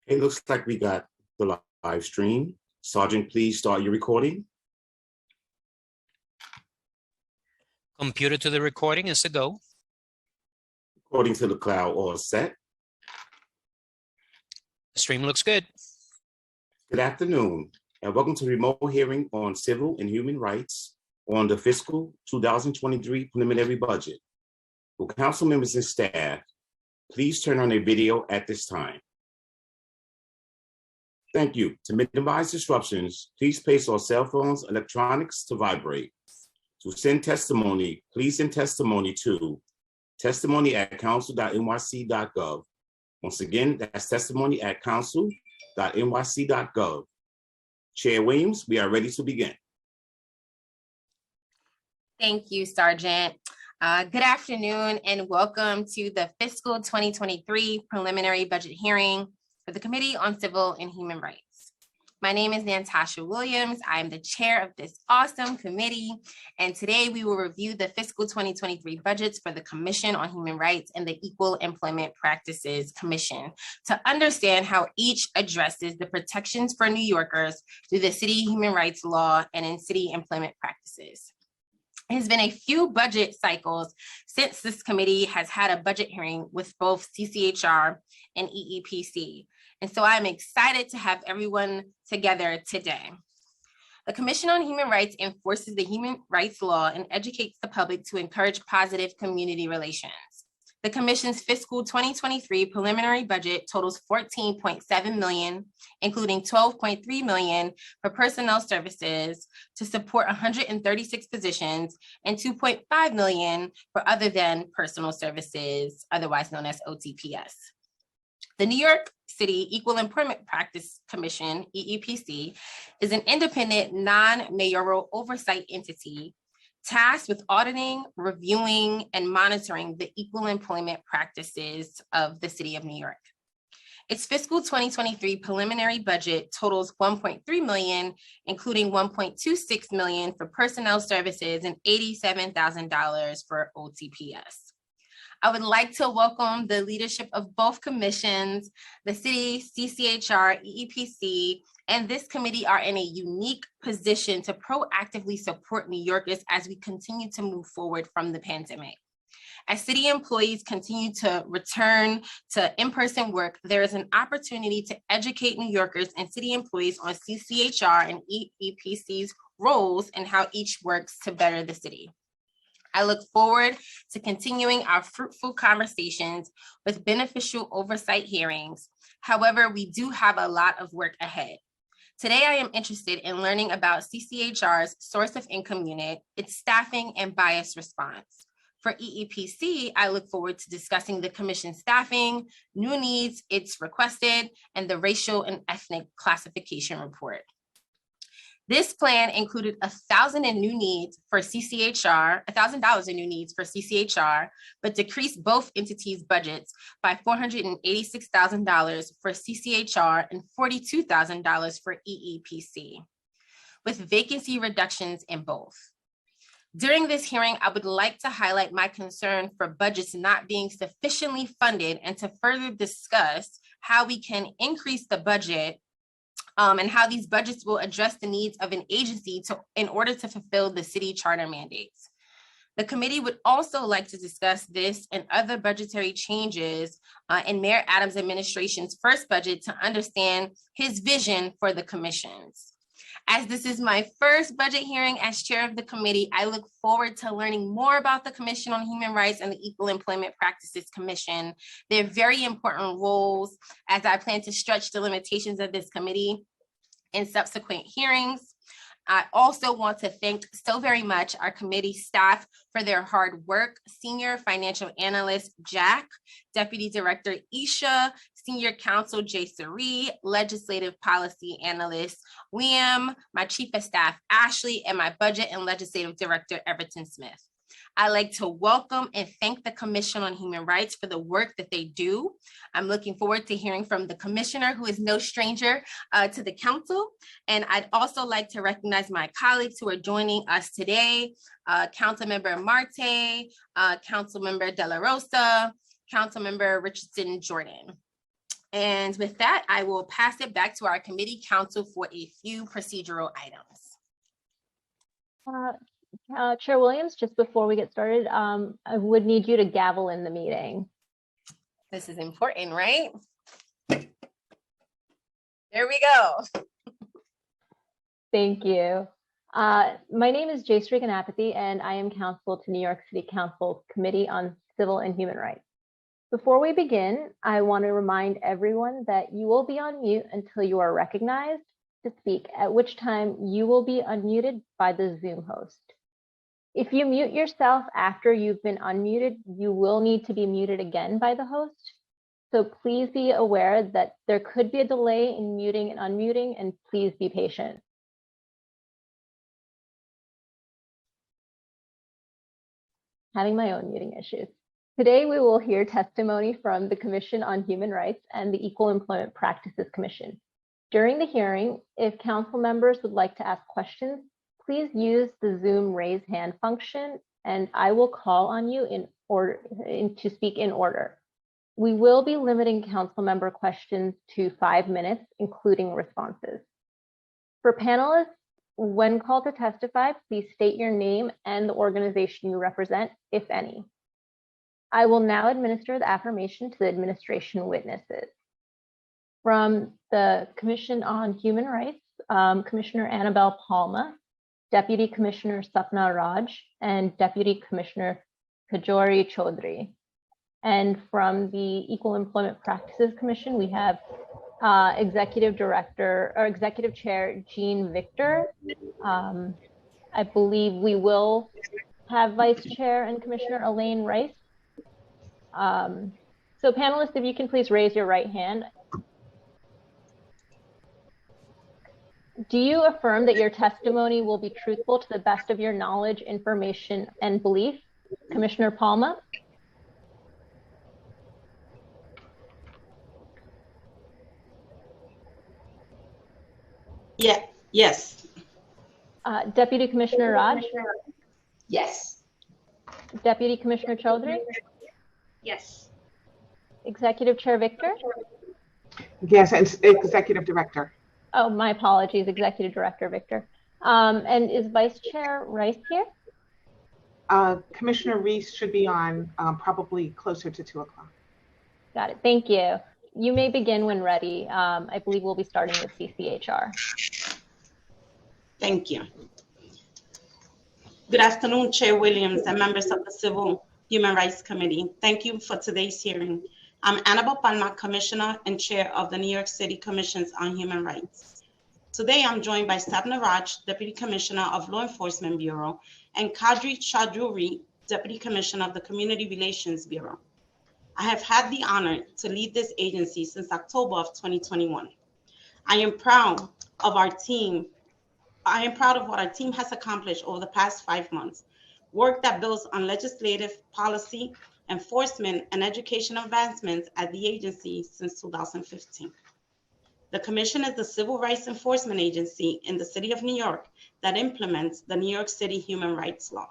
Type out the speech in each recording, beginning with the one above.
It looks like we got the live stream. Sergeant, please start your recording. Computer to the recording is a go. According to the cloud, all set. The stream looks good. Good afternoon, and welcome to the remote hearing on civil and human rights on the fiscal 2023 preliminary budget. For council members and staff, please turn on their video at this time. Thank you. To minimize disruptions, please place all cell phones, electronics to vibrate. To send testimony, please send testimony to testimony@council.nyc.gov. Once again, that's testimony@council.nyc.gov. Chair Williams, we are ready to begin. Thank you, Sergeant. Good afternoon and welcome to the fiscal 2023 preliminary budget hearing for the Committee on Civil and Human Rights. My name is Natasha Williams. I am the chair of this awesome committee, and today we will review the fiscal 2023 budgets for the Commission on Human Rights and the Equal Employment Practices Commission to understand how each addresses the protections for New Yorkers through the city human rights law and in city employment practices. It has been a few budget cycles since this committee has had a budget hearing with both CCHR and EEPC. And so I'm excited to have everyone together today. The Commission on Human Rights enforces the human rights law and educates the public to encourage positive community relations. The Commission's fiscal 2023 preliminary budget totals $14.7 million, including $12.3 million for personnel services to support 136 positions and $2.5 million for other than personal services, otherwise known as OTPS. The New York City Equal Employment Practice Commission, EEPC, is an independent, non-mayoral oversight entity tasked with auditing, reviewing, and monitoring the equal employment practices of the City of New York. Its fiscal 2023 preliminary budget totals $1.3 million, including $1.26 million for personnel services and $87,000 for OTPS. I would like to welcome the leadership of both commissions. The city, CCHR, EEPC, and this committee are in a unique position to proactively support New Yorkers as we continue to move forward from the pandemic. As city employees continue to return to in-person work, there is an opportunity to educate New Yorkers and city employees on CCHR and EEPC's roles and how each works to better the city. I look forward to continuing our fruitful conversations with beneficial oversight hearings. However, we do have a lot of work ahead. Today, I am interested in learning about CCHR's source of income unit, its staffing and bias response. For EEPC, I look forward to discussing the commission staffing, new needs it's requested, and the racial and ethnic classification report. This plan included $1,000 in new needs for CCHR, $1,000 in new needs for CCHR, but decreased both entities' budgets by $486,000 for CCHR and $42,000 for EEPC, with vacancy reductions in both. During this hearing, I would like to highlight my concern for budgets not being sufficiently funded and to further discuss how we can increase the budget and how these budgets will address the needs of an agency in order to fulfill the city charter mandates. The committee would also like to discuss this and other budgetary changes in Mayor Adams' administration's first budget to understand his vision for the commissions. As this is my first budget hearing as chair of the committee, I look forward to learning more about the Commission on Human Rights and the Equal Employment Practices Commission. They're very important roles as I plan to stretch the limitations of this committee in subsequent hearings. I also want to thank so very much our committee staff for their hard work. Senior Financial Analyst Jack, Deputy Director Isha, Senior Counsel Cchr, Legislative Policy Analyst Liam, my Chief of Staff Ashley, and my Budget and Legislative Director Everton Smith. I'd like to welcome and thank the Commission on Human Rights for the work that they do. I'm looking forward to hearing from the commissioner, who is no stranger to the council. And I'd also like to recognize my colleagues who are joining us today, Councilmember Marte, Councilmember De La Rosa, Councilmember Richardson Jordan. And with that, I will pass it back to our committee counsel for a few procedural items. Chair Williams, just before we get started, I would need you to gavel in the meeting. This is important, right? There we go. Thank you. My name is Righ, and I am counsel to New York City Council's Committee on Civil and Human Rights. Before we begin, I want to remind everyone that you will be on mute until you are recognized to speak, at which time you will be unmuted by the Zoom host. If you mute yourself after you've been unmuted, you will need to be muted again by the host. So please be aware that there could be a delay in muting and unmuting, and please be patient. Having my own muting issues. Today, we will hear testimony from the Commission on Human Rights and the Equal Employment Practices Commission. During the hearing, if council members would like to ask questions, please use the Zoom raise hand function, and I will call on you to speak in order. We will be limiting council member questions to 5 minutes, including responses. For panelists, when called to testify, please state your name and the organization you represent, if any. I will now administer the affirmation to the administration witnesses. From the Commission on Human Rights, Commissioner Annabelle Palma, Deputy Commissioner Sapna Raj, and Deputy Commissioner Kajori Chaudhry. And from the Equal Employment Practices Commission, we have Executive Chair Jean Victor. I believe we will have Vice Chair and Commissioner Elaine Rice. So panelists, if you can please raise your right hand. Do you affirm that your testimony will be truthful to the best of your knowledge, information, and belief? Commissioner Palma? Yeah, yes. Deputy Commissioner Raj? Yes. Deputy Commissioner Chaudhry? Yes. Executive Chair Victor? Yes, and Executive Director. Oh, my apologies, Executive Director Victor. And is Vice Chair Rice here? Commissioner Reese should be on probably closer to 2 o'clock. Got it, thank you. You may begin when ready. I believe we'll be starting with CCHR. Thank you. Good afternoon, Chair Williams and members of the Civil Human Rights Committee. Thank you for today's hearing. I'm Annabelle Palma, Commissioner and Chair of the New York City Commissions on Human Rights. Today, I'm joined by Sapna Raj, Deputy Commissioner of Law Enforcement Bureau, and Kajori Chaudhry, Deputy Commissioner of the Community Relations Bureau. I have had the honor to lead this agency since October of 2021. I am proud of our team. I am proud of what our team has accomplished over the past 5 months. Work that builds on legislative, policy, enforcement, and education advancements at the agency since 2015. The Commission is the civil rights enforcement agency in the City of New York that implements the New York City Human Rights Law,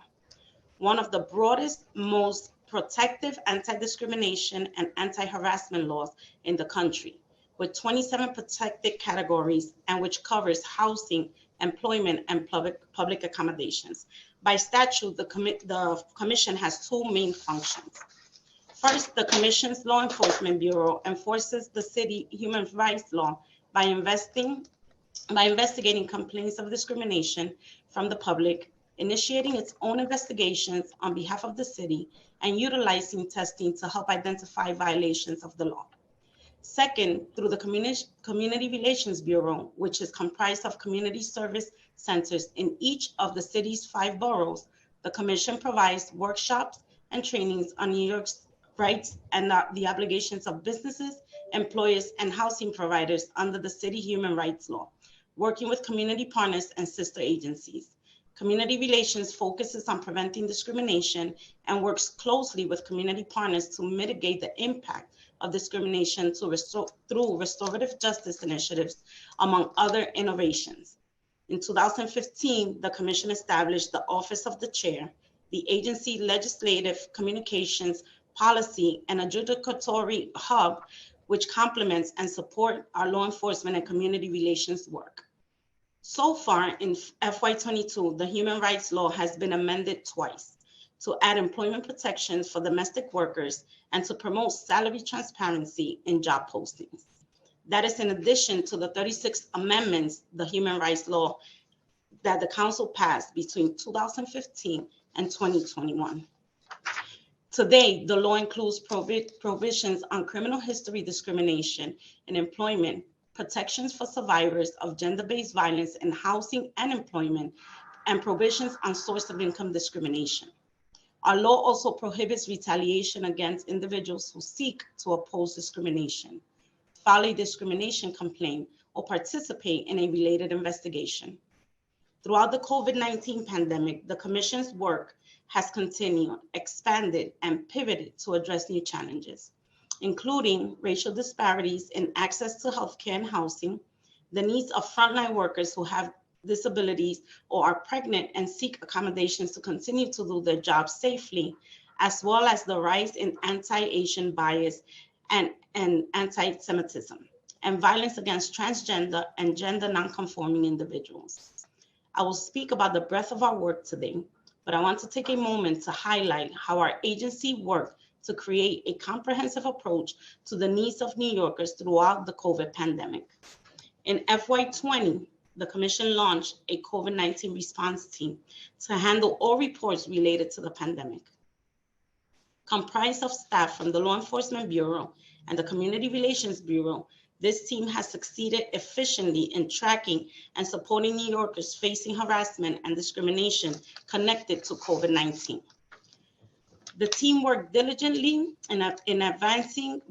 one of the broadest, most protective anti-discrimination and anti-harassment laws in the country, with 27 protected categories and which covers housing, employment, and public accommodations. By statute, the Commission has 2 main functions. First, the Commission's Law Enforcement Bureau enforces the city human rights law by investigating complaints of discrimination from the public, initiating its own investigations on behalf of the city, and utilizing testing to help identify violations of the law. Second, through the Community Relations Bureau, which is comprised of community service centers in each of the city's 5 boroughs, the Commission provides workshops and trainings on New York's rights and the obligations of businesses, employers, and housing providers under the city human rights law, working with community partners and sister agencies. Community Relations focuses on preventing discrimination and works closely with community partners to mitigate the impact of discrimination through restorative justice initiatives, among other innovations. In 2015, the Commission established the Office of the Chair, the agency legislative, communications, policy, and adjudicatory hub which complements and support our law enforcement and community relations work. So far in FY22, the human rights law has been amended twice to add employment protections for domestic workers and to promote salary transparency in job postings. That is in addition to the 36 amendments, the human rights law that the council passed between 2015 and 2021. Today, the law includes provisions on criminal history discrimination in employment, protections for survivors of gender-based violence in housing and employment, and provisions on source of income discrimination. Our law also prohibits retaliation against individuals who seek to oppose discrimination, file a discrimination complaint, or participate in a related investigation. Throughout the COVID-19 pandemic, the Commission's work has continued, expanded, and pivoted to address new challenges, including racial disparities in access to healthcare and housing, the needs of frontline workers who have disabilities or are pregnant and seek accommodations to continue to do their jobs safely, as well as the rise in anti-Asian bias and anti-Semitism, and violence against transgender and gender non-conforming individuals. I will speak about the breadth of our work today, but I want to take a moment to highlight how our agency worked to create a comprehensive approach to the needs of New Yorkers throughout the COVID pandemic. In FY20, the Commission launched a COVID-19 response team to handle all reports related to the pandemic. Comprised of staff from the Law Enforcement Bureau and the Community Relations Bureau, this team has succeeded efficiently in tracking and supporting New Yorkers facing harassment and discrimination connected to COVID-19. The team worked diligently in advising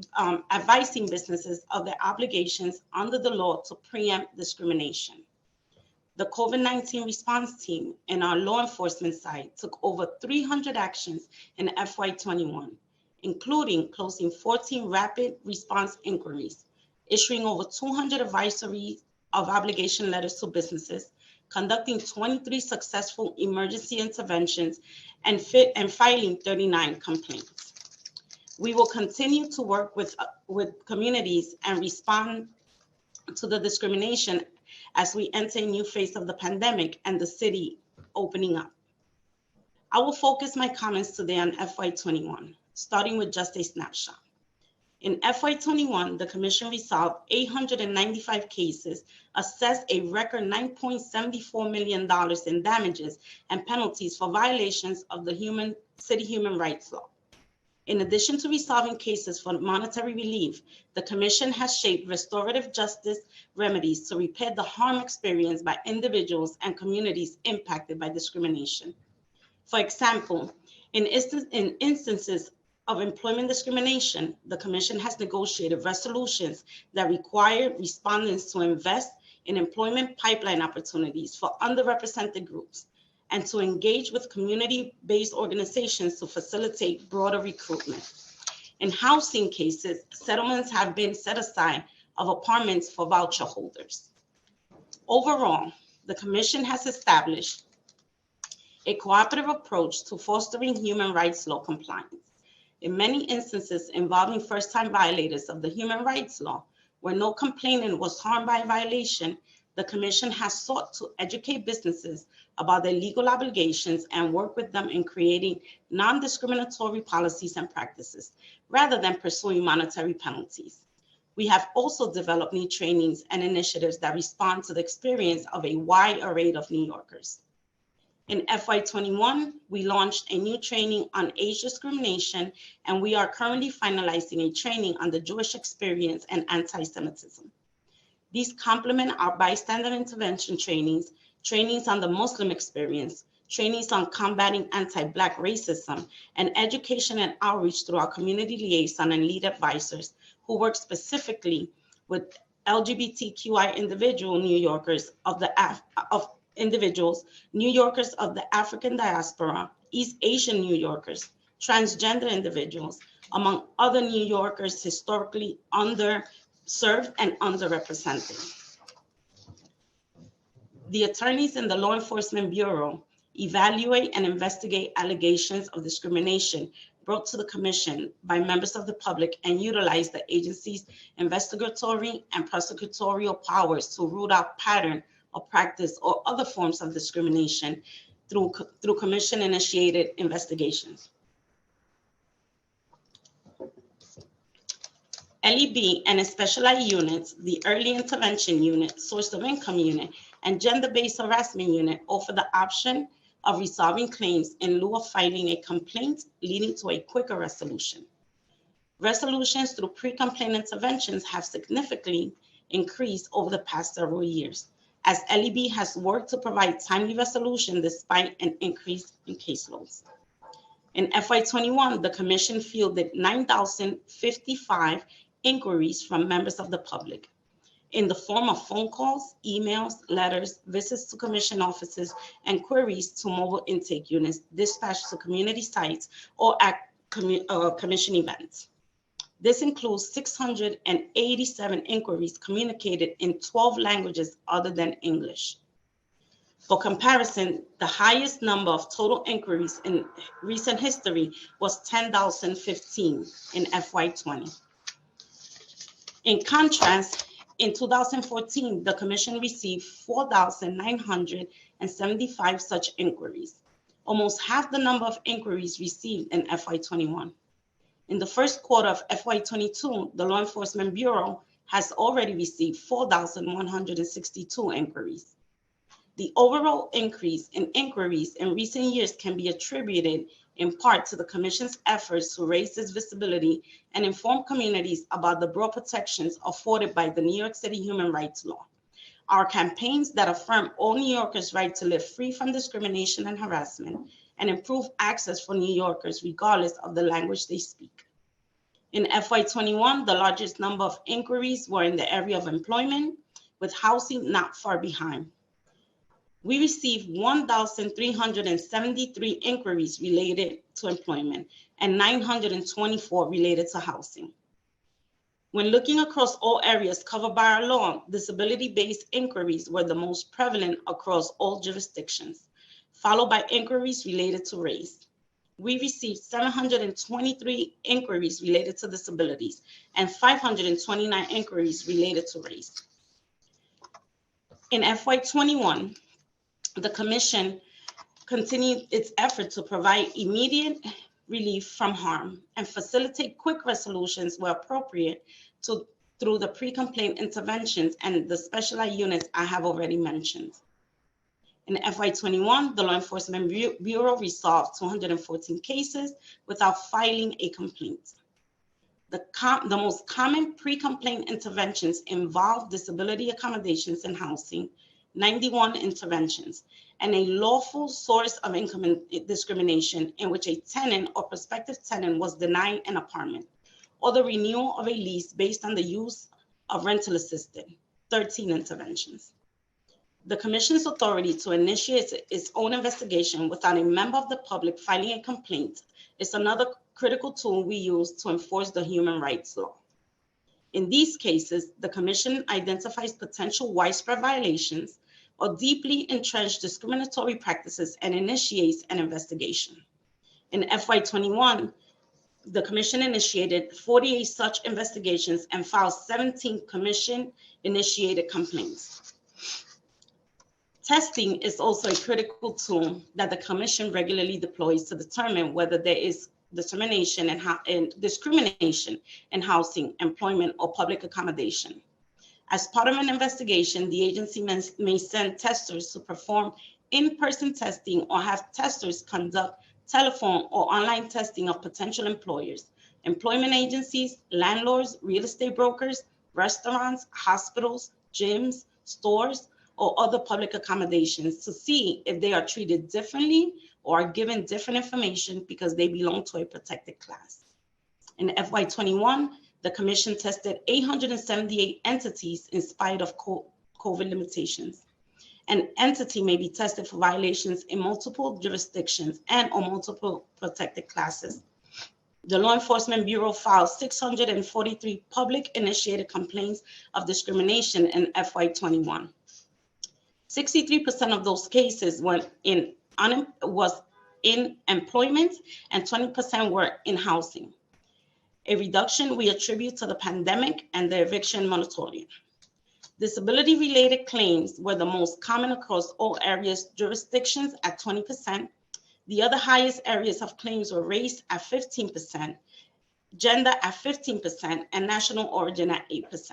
businesses of their obligations under the law to preempt discrimination. The COVID-19 response team in our law enforcement side took over 300 actions in FY21, including closing 14 rapid response inquiries, issuing over 200 advisory of obligation letters to businesses, conducting 23 successful emergency interventions, and filing 39 complaints. We will continue to work with communities and respond to the discrimination as we enter a new phase of the pandemic and the city opening up. I will focus my comments today on FY21, starting with just a snapshot. In FY21, the Commission resolved 895 cases, assessed a record $9.74 million in damages and penalties for violations of the city human rights law. In addition to resolving cases for monetary relief, the Commission has shaped restorative justice remedies to repair the harm experienced by individuals and communities impacted by discrimination. For example, in instances of employment discrimination, the Commission has negotiated resolutions that require respondents to invest in employment pipeline opportunities for underrepresented groups and to engage with community-based organizations to facilitate broader recruitment. In housing cases, settlements have been set aside of apartments for voucher holders. Overall, the Commission has established a cooperative approach to fostering human rights law compliance. In many instances involving first-time violators of the human rights law, where no complainant was harmed by a violation, the Commission has sought to educate businesses about their legal obligations and work with them in creating non-discriminatory policies and practices, rather than pursuing monetary penalties. We have also developed new trainings and initiatives that respond to the experience of a wide array of New Yorkers. In FY21, we launched a new training on age discrimination, and we are currently finalizing a training on the Jewish experience and anti-Semitism. These complement our bystander intervention trainings, trainings on the Muslim experience, trainings on combating anti-Black racism, and education and outreach through our community liaison and lead advisors who work specifically with LGBTQI individual New Yorkers New Yorkers of the African diaspora, East Asian New Yorkers, transgender individuals, among other New Yorkers historically underserved and underrepresented. The attorneys in the Law Enforcement Bureau evaluate and investigate allegations of discrimination brought to the commission by members of the public and utilize the agency's investigatory and prosecutorial powers to root out pattern or practice or other forms of discrimination through commission-initiated investigations. LEB and its specialized units, the Early Intervention Unit, Source of Income Unit, and Gender-Based Harassment Unit offer the option of resolving claims in lieu of filing a complaint, leading to a quicker resolution. Resolutions through pre-complaint interventions have significantly increased over the past several years, as LEB has worked to provide timely resolution despite an increase in caseloads. In FY21, the Commission fielded 9,055 inquiries from members of the public in the form of phone calls, emails, letters, visits to Commission offices, and queries to mobile intake units dispatched to community sites or at Commission events. This includes 687 inquiries communicated in 12 languages other than English. For comparison, the highest number of total inquiries in recent history was 10,015 in FY20. In contrast, in 2014, the Commission received 4,975 such inquiries, almost half the number of inquiries received in FY21. In the first quarter of FY22, the Law Enforcement Bureau has already received 4,162 inquiries. The overall increase in inquiries in recent years can be attributed in part to the Commission's efforts to raise its visibility and inform communities about the broad protections afforded by the New York City Human Rights Law. Our campaigns that affirm all New Yorkers' right to live free from discrimination and harassment and improve access for New Yorkers regardless of the language they speak. In FY21, the largest number of inquiries were in the area of employment, with housing not far behind. We received 1,373 inquiries related to employment and 924 related to housing. When looking across all areas covered by our law, disability-based inquiries were the most prevalent across all jurisdictions, followed by inquiries related to race. We received 723 inquiries related to disabilities and 529 inquiries related to race. In FY21, the Commission continued its effort to provide immediate relief from harm and facilitate quick resolutions where appropriate through the pre-complaint interventions and the specialized units I have already mentioned. In FY21, the Law Enforcement Bureau resolved 214 cases without filing a complaint. The most common pre-complaint interventions involve disability accommodations and housing, 91 interventions, and a lawful source of income discrimination in which a tenant or prospective tenant was denied an apartment, or the renewal of a lease based on the use of rental assistance, 13 interventions. The Commission's authority to initiate its own investigation without a member of the public filing a complaint is another critical tool we use to enforce the human rights law. In these cases, the Commission identifies potential widespread violations or deeply entrenched discriminatory practices and initiates an investigation. In FY21, the Commission initiated 48 such investigations and filed 17 Commission-initiated complaints. Testing is also a critical tool that the Commission regularly deploys to determine whether there is discrimination in housing, employment, or public accommodation. As part of an investigation, the agency may send testers to perform in-person testing or have testers conduct telephone or online testing of potential employers, employment agencies, landlords, real estate brokers, restaurants, hospitals, gyms, stores, or other public accommodations to see if they are treated differently or are given different information because they belong to a protected class. In FY21, the Commission tested 878 entities in spite of COVID limitations. An entity may be tested for violations in multiple jurisdictions and or multiple protected classes. The Law Enforcement Bureau filed 643 public initiated complaints of discrimination in FY21. 63% of those cases was in employment and 20% were in housing. A reduction we attribute to the pandemic and the eviction moratorium. Disability-related claims were the most common across all areas, jurisdictions at 20%. The other highest areas of claims were race at 15%, gender at 15%, and national origin at 8%.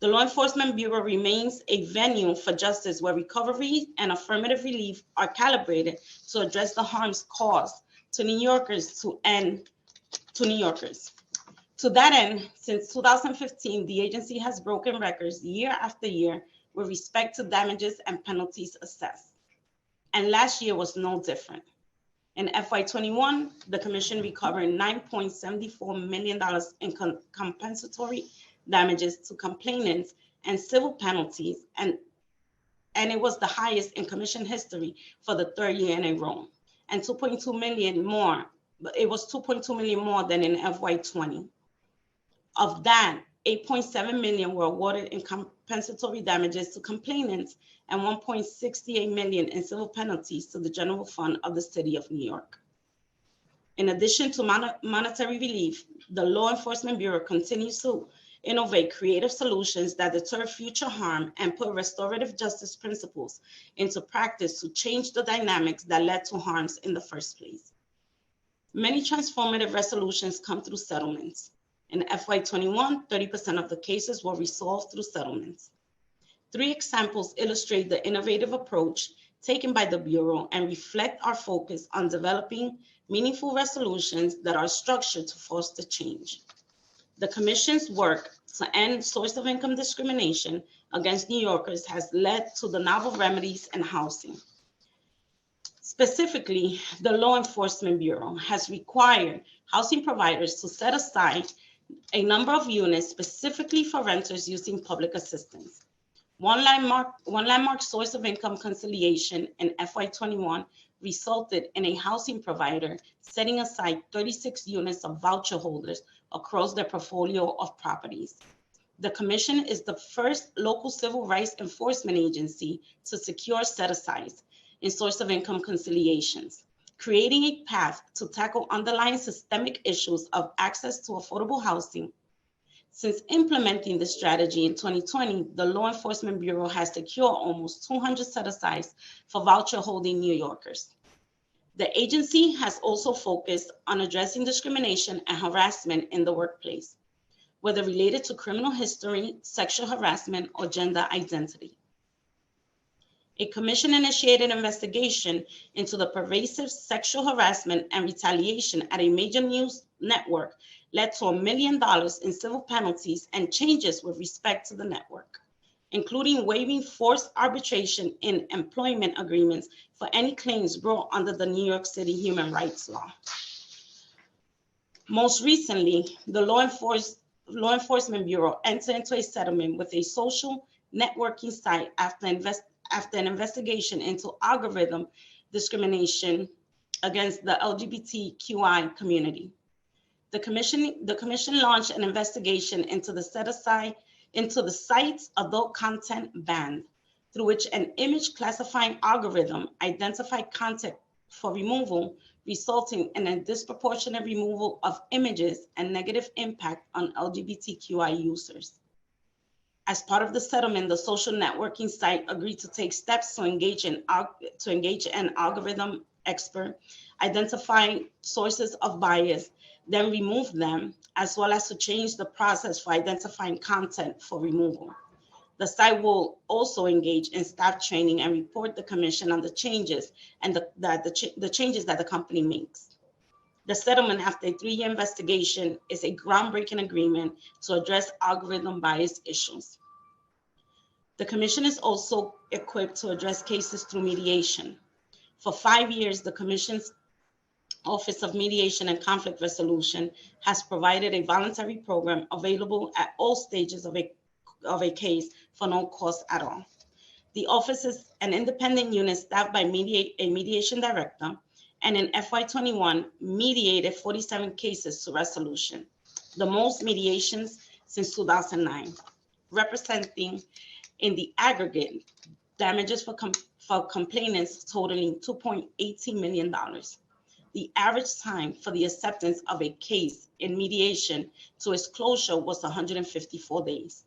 The Law Enforcement Bureau remains a venue for justice where recovery and affirmative relief are calibrated to address the harms caused to New Yorkers To that end, since 2015, the agency has broken records year after year with respect to damages and penalties assessed. And last year was no different. In FY21, the Commission recovered $9.74 million in compensatory damages to complainants and civil penalties, and it was the highest in Commission history for the third year in a row, and 2.2 million more, but it was 2.2 million more than in FY20. Of that, 8.7 million were awarded in compensatory damages to complainants and 1.68 million in civil penalties to the general fund of the City of New York. In addition to monetary relief, the Law Enforcement Bureau continues to innovate creative solutions that deter future harm and put restorative justice principles into practice to change the dynamics that led to harms in the first place. Many transformative resolutions come through settlements. In FY21, 30% of the cases were resolved through settlements. 3 examples illustrate the innovative approach taken by the Bureau and reflect our focus on developing meaningful resolutions that are structured to foster change. The Commission's work to end source of income discrimination against New Yorkers has led to the novel remedies in housing. Specifically, the Law Enforcement Bureau has required housing providers to set aside a number of units specifically for renters using public assistance. One landmark source of income conciliation in FY21 resulted in a housing provider setting aside 36 units of voucher holders across their portfolio of properties. The Commission is the first local civil rights enforcement agency to secure set-asides in source of income conciliations, creating a path to tackle underlying systemic issues of access to affordable housing. Since implementing this strategy in 2020, the Law Enforcement Bureau has secured almost 200 set-asides for voucher holding New Yorkers. The agency has also focused on addressing discrimination and harassment in the workplace, whether related to criminal history, sexual harassment, or gender identity. A Commission-initiated investigation into the pervasive sexual harassment and retaliation at a major news network led to $1 million in civil penalties and changes with respect to the network, including waiving forced arbitration in employment agreements for any claims brought under the New York City human rights law. Most recently, the Law Enforcement Bureau entered into a settlement with a social networking site after an investigation into algorithm discrimination against the LGBTQI community. The commission launched an investigation into the site's adult content ban, through which an image classifying algorithm identified content for removal, resulting in a disproportionate removal of images and negative impact on LGBTQI users. As part of the settlement, the social networking site agreed to take steps to engage an algorithm expert, identify sources of bias, then remove them, as well as to change the process for identifying content for removal. The site will also engage in staff training and report the Commission on the changes and the changes that the company makes. The settlement after a 3-year investigation is a groundbreaking agreement to address algorithm bias issues. The Commission is also equipped to address cases through mediation. For 5 years, the Commission's Office of Mediation and Conflict Resolution has provided a voluntary program available at all stages of a case for no cost at all. The office is an independent unit staffed by a mediation director, and in FY21 mediated 47 cases to resolution, the most mediations since 2009, representing in the aggregate damages for complainants totaling $2.18 million. The average time for the acceptance of a case in mediation to its closure was 154 days.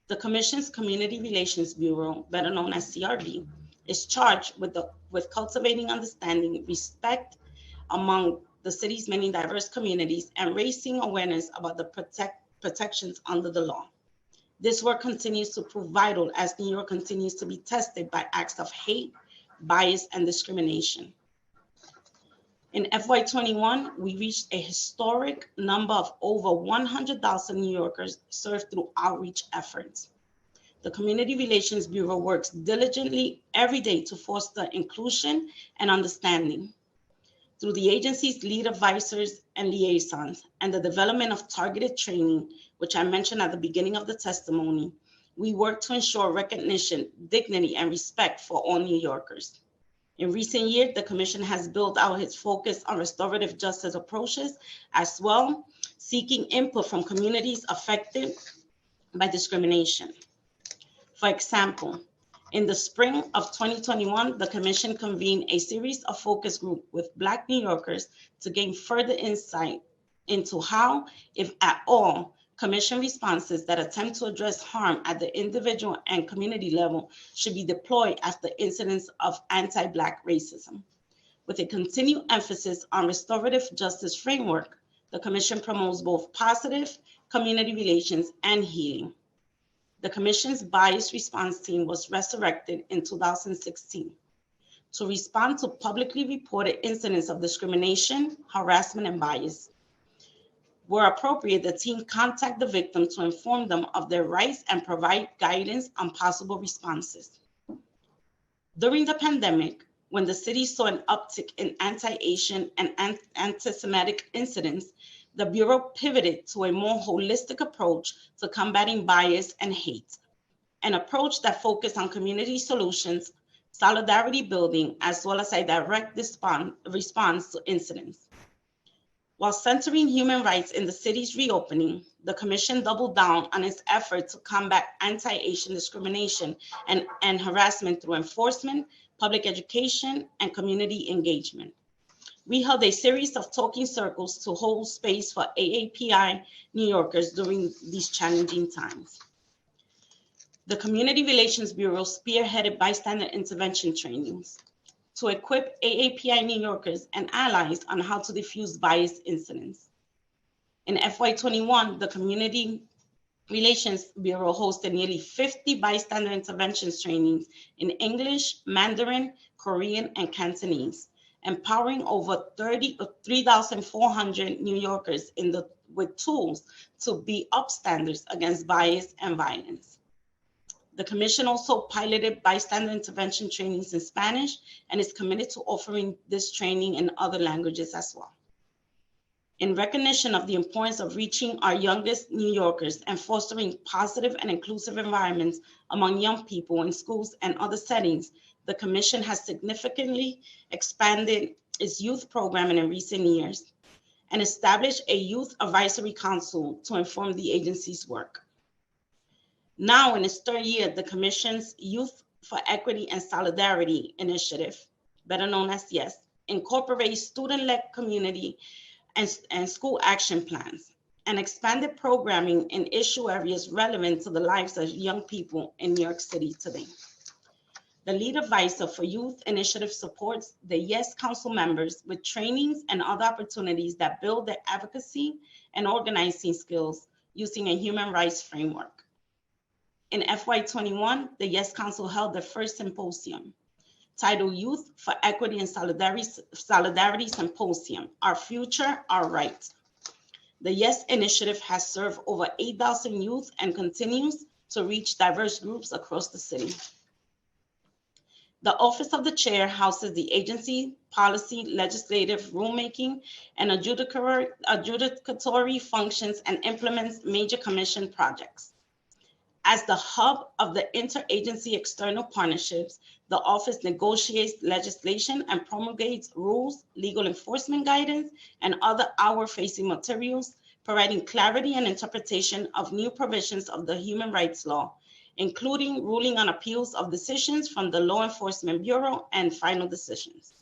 The Commission's Community Relations Bureau, better known as CRB, is charged with cultivating understanding, respect among the city's many diverse communities, and raising awareness about the protections under the law. This work continues to prove vital as New York continues to be tested by acts of hate, bias, and discrimination. In FY21, we reached a historic number of over 100,000 New Yorkers served through outreach efforts. The Community Relations Bureau works diligently every day to foster inclusion and understanding. Through the agency's lead advisors and liaisons and the development of targeted training, which I mentioned at the beginning of the testimony, we work to ensure recognition, dignity, and respect for all New Yorkers. In recent years, the Commission has built out its focus on restorative justice approaches as well, seeking input from communities affected by discrimination. For example, in the spring of 2021, the Commission convened a series of focus groups with Black New Yorkers to gain further insight into how, if at all, Commission responses that attempt to address harm at the individual and community level should be deployed after incidents of anti-Black racism. With a continued emphasis on restorative justice framework, the Commission promotes both positive community relations and healing. The Commission's bias response team was resurrected in 2016 to respond to publicly reported incidents of discrimination, harassment, and bias. Where appropriate, the team contact the victim to inform them of their rights and provide guidance on possible responses. During the pandemic, when the city saw an uptick in anti-Asian and anti-Semitic incidents, the Bureau pivoted to a more holistic approach to combating bias and hate, an approach that focused on community solutions, solidarity building, as well as a direct response to incidents. While centering human rights in the city's reopening, the Commission doubled down on its effort to combat anti-Asian discrimination and harassment through enforcement, public education, and community engagement. We held a series of talking circles to hold space for AAPI New Yorkers during these challenging times. The Community Relations Bureau spearheaded bystander intervention trainings to equip AAPI New Yorkers and allies on how to diffuse bias incidents. In FY21, the Community Relations Bureau hosted nearly 50 bystander interventions trainings in English, Mandarin, Korean, and Cantonese, empowering over 3,400 New Yorkers with tools to be upstanders against bias and violence. The Commission also piloted bystander intervention trainings in Spanish and is committed to offering this training in other languages as well. In recognition of the importance of reaching our youngest New Yorkers and fostering positive and inclusive environments among young people in schools and other settings, the Commission has significantly expanded its youth programming in recent years and established a Youth Advisory Council to inform the agency's work. Now, in its third year, the Commission's Youth for Equity and Solidarity initiative, better known as YES, incorporates student-led community and school action plans and expanded programming in issue areas relevant to the lives of young people in New York City today. The lead advisor for youth initiative supports the YES Council members with trainings and other opportunities that build their advocacy and organizing skills using a human rights framework. In FY21, the YES Council held their first symposium titled Youth for Equity and Solidarity Symposium, Our Future, Our Rights. The YES initiative has served over 8,000 youth and continues to reach diverse groups across the city. The Office of the Chair houses the agency, policy, legislative, rulemaking, and adjudicatory functions and implements major commission projects. As the hub of the interagency external partnerships, the office negotiates legislation and promulgates rules, legal enforcement guidance, and other outward-facing materials, providing clarity and interpretation of new provisions of the human rights law, including ruling on appeals of decisions from the Law Enforcement Bureau and final decisions.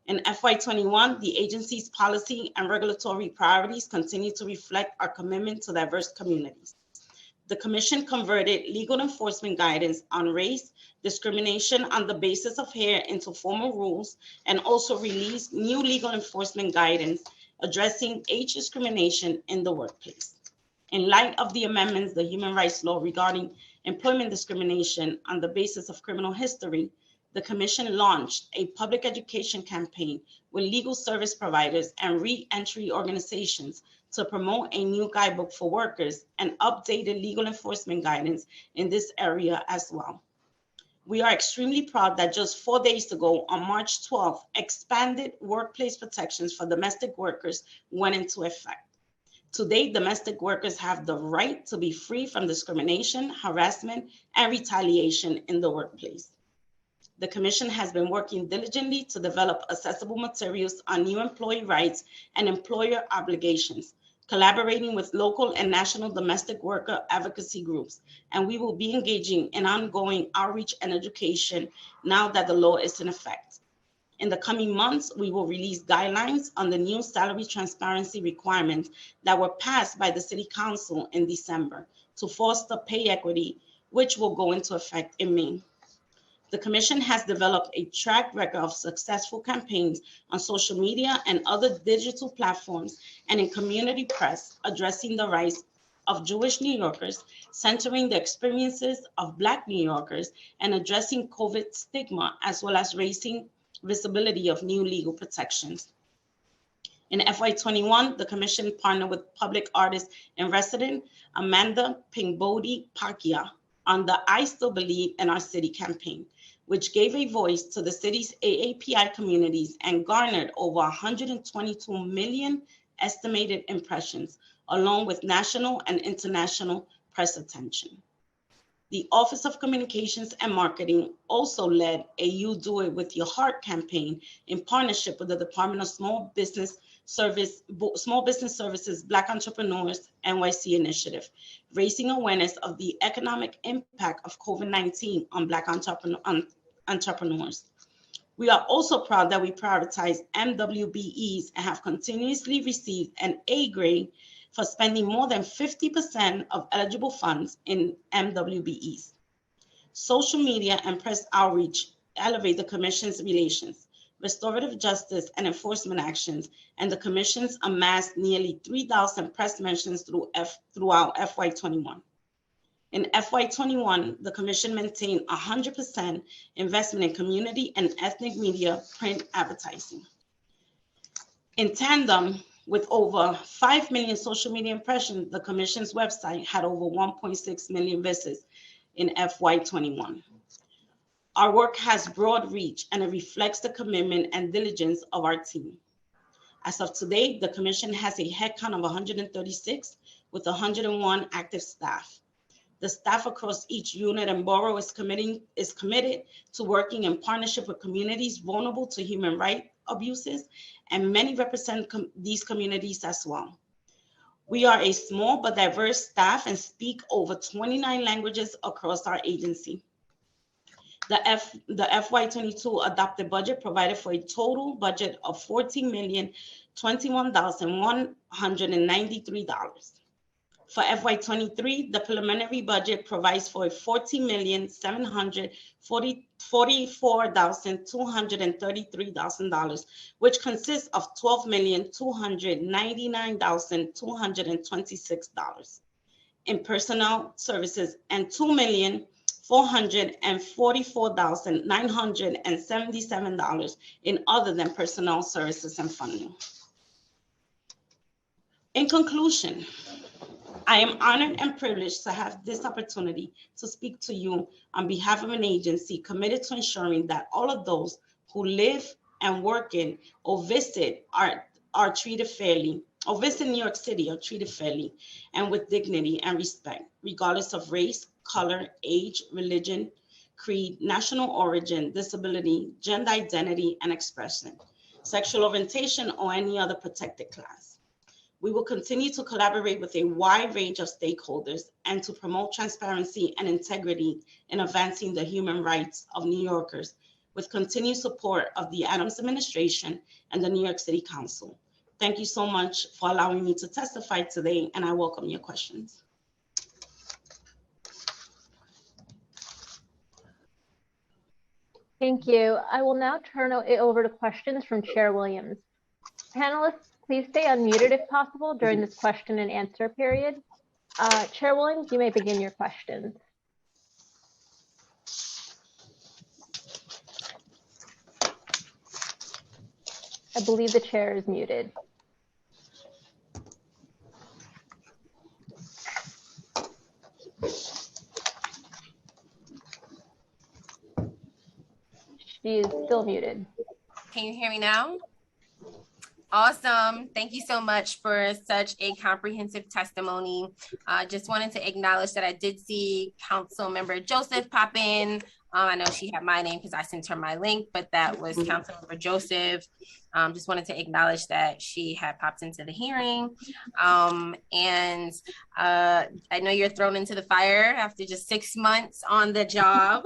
In FY21, the agency's policy and regulatory priorities continue to reflect our commitment to diverse communities. The Commission converted legal enforcement guidance on race, discrimination on the basis of hair into formal rules, and also released new legal enforcement guidance addressing age discrimination in the workplace. In light of the amendments, the human rights law regarding employment discrimination on the basis of criminal history, the Commission launched a public education campaign with legal service providers and re-entry organizations to promote a new guidebook for workers and updated legal enforcement guidance in this area as well. We are extremely proud that just 4 days ago, on March 12th, expanded workplace protections for domestic workers went into effect. Today, domestic workers have the right to be free from discrimination, harassment, and retaliation in the workplace. The Commission has been working diligently to develop accessible materials on new employee rights and employer obligations, collaborating with local and national domestic worker advocacy groups, and we will be engaging in ongoing outreach and education now that the law is in effect. In the coming months, we will release guidelines on the new salary transparency requirements that were passed by the City Council in December to foster pay equity, which will go into effect in May. The Commission has developed a track record of successful campaigns on social media and other digital platforms and in community press addressing the rights of Jewish New Yorkers, centering the experiences of Black New Yorkers, and addressing COVID stigma, as well as raising visibility of new legal protections. In FY21, the Commission partnered with public artist in resident Amanda Pingbody Pakia on the I Still Believe in Our City campaign, which gave a voice to the city's AAPI communities and garnered over 122 million estimated impressions, along with national and international press attention. The Office of Communications and Marketing also led a You Do It With Your Heart campaign in partnership with the Department of Small Business Services Black Entrepreneurs NYC initiative, raising awareness of the economic impact of COVID-19 on Black entrepreneurs. We are also proud that we prioritize MWBEs and have continuously received an A grade for spending more than 50% of eligible funds in MWBEs. Social media and press outreach elevate the Commission's relations, restorative justice and enforcement actions, and the Commission's amassed nearly 3,000 press mentions throughout FY21. In FY21, the Commission maintained 100% investment in community and ethnic media print advertising. In tandem with over 5 million social media impressions, the Commission's website had over 1.6 million visits in FY21. Our work has broad reach and it reflects the commitment and diligence of our team. As of today, the Commission has a headcount of 136 with 101 active staff. The staff across each unit and borough is committed to working in partnership with communities vulnerable to human rights abuses, and many represent these communities as well. We are a small but diverse staff and speak over 29 languages across our agency. The FY22 adopted budget provided for a total budget of $14,021,193. For FY23, the preliminary budget provides for $14,744,233, which consists of $12,299,226 in personnel services and $2,444,977 in other than personnel services and funding. In conclusion, I am honored and privileged to have this opportunity to speak to you on behalf of an agency committed to ensuring that all of those who live and work in or visit are treated fairly, or visit New York City are treated fairly and with dignity and respect, regardless of race, color, age, religion, creed, national origin, disability, gender identity and expression, sexual orientation, or any other protected class. We will continue to collaborate with a wide range of stakeholders and to promote transparency and integrity in advancing the human rights of New Yorkers with continued support of the Adams administration and the New York City Council. Thank you so much for allowing me to testify today, and I welcome your questions. Thank you. I will now turn it over to questions from Chair Williams. Panelists, please stay unmuted if possible during this question and answer period. Chair Williams, you may begin your questions. I believe the chair is muted. She is still muted. Can you hear me now? Awesome. Thank you so much for such a comprehensive testimony. Just wanted to acknowledge that I did see Council Member Joseph pop in. I know she had my name because I sent her my link, but that was Council Member Joseph. Just wanted to acknowledge that she had popped into the hearing. And I know you're thrown into the fire after just 6 months on the job.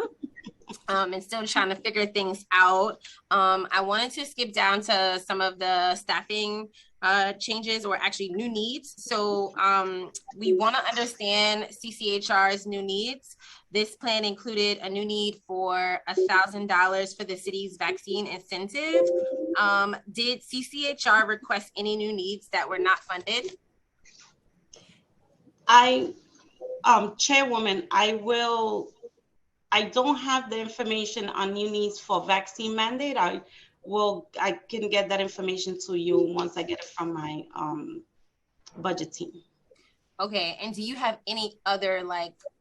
And still trying to figure things out. I wanted to skip down to some of the staffing changes, or actually new needs. So we want to understand CCHR's new needs. This plan included a new need for $1,000 for the city's vaccine incentive. Did CCHR request any new needs that were not funded? Chairwoman, I don't have the information on new needs for vaccine mandate. I can get that information to you once I get it from my budget team. Okay, and do you have any other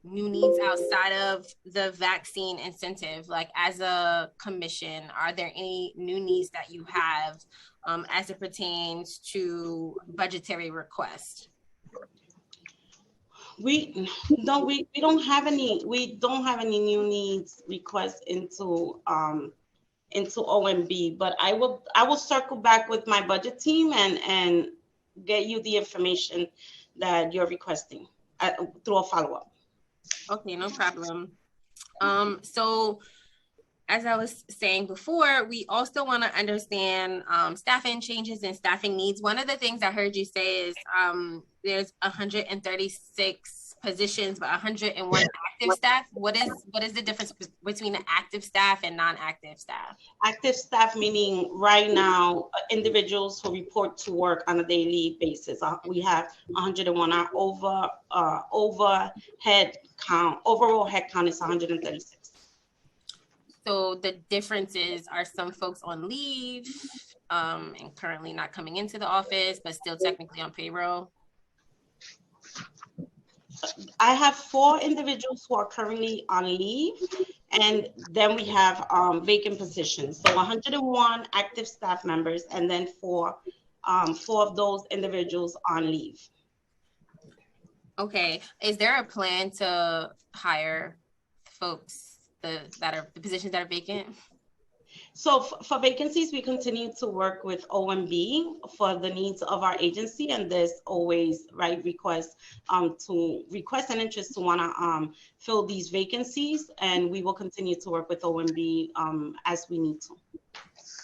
new needs outside of the vaccine incentive? Like as a commission, are there any new needs that you have as it pertains to budgetary requests? We don't have any new needs requests into OMB, but I will circle back with my budget team and get you the information that you're requesting through a follow-up. Okay, no problem. So as I was saying before, we also want to understand staffing changes and staffing needs. One of the things I heard you say is there's 136 positions, but 101 active staff. What is the difference between the active staff and non-active staff? Active staff meaning right now individuals who report to work on a daily basis. We have 101. Our overall head count is 136. So the differences are some folks on leave and currently not coming into the office, but still technically on payroll. I have 4 individuals who are currently on leave, and then we have vacant positions. So 101 active staff members, and then 4 of those individuals on leave. Okay, is there a plan to hire folks the positions that are vacant? So for vacancies, we continue to work with OMB for the needs of our agency, and there's always request and interest to want to fill these vacancies, and we will continue to work with OMB as we need to.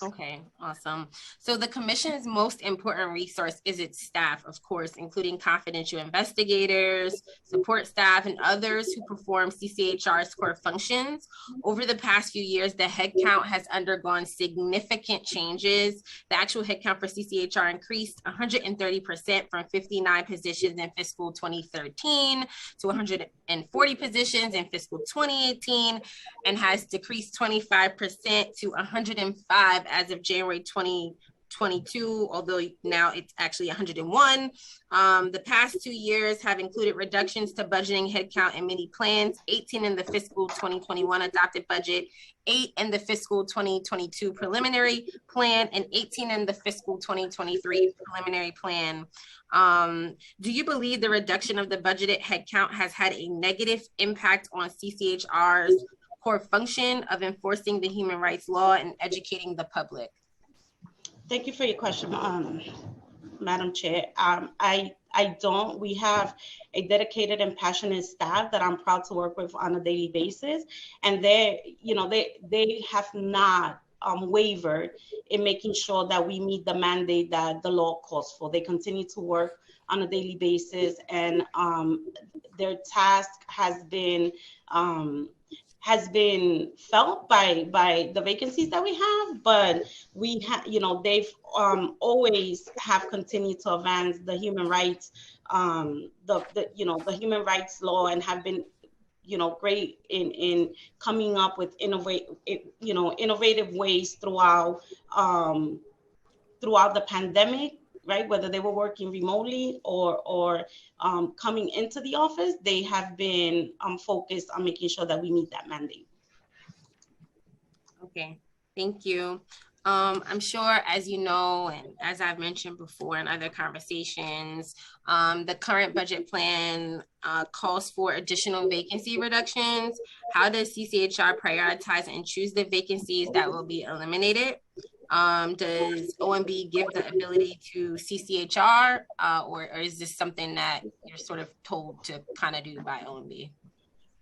Okay, awesome. So the commission's most important resource is its staff, of course, including confidential investigators, support staff, and others who perform CCHR's core functions. Over the past few years, the headcount has undergone significant changes. The actual headcount for CCHR increased 130% from 59 positions in fiscal 2013 to 140 positions in fiscal 2018, and has decreased 25% to 105 as of January 2022, although now it's actually 101. The past 2 years have included reductions to budgeting headcount in many plans, 18 in the fiscal 2021 adopted budget, 8 in the fiscal 2022 preliminary plan, and 18 in the fiscal 2023 preliminary plan. Do you believe the reduction of the budgeted headcount has had a negative impact on CCHR's core function of enforcing the human rights law and educating the public? Thank you for your question. Madam Chair. I don't. We have a dedicated and passionate staff that I'm proud to work with on a daily basis, and they have not wavered in making sure that we meet the mandate that the law calls for. They continue to work on a daily basis, and their task has been felt by the vacancies that we have, but we have, they've always have continued to advance the human rights, the human rights law, and have been, great in coming up with innovative ways throughout the pandemic, right? Whether they were working remotely or coming into the office, they have been focused on making sure that we meet that mandate. Okay, thank you. I'm sure, as you know, and as I've mentioned before in other conversations, the current budget plan calls for additional vacancy reductions. How does CCHR prioritize and choose the vacancies that will be eliminated? Does OMB give the ability to CCHR, or is this something that you're sort of told to kind of do by OMB?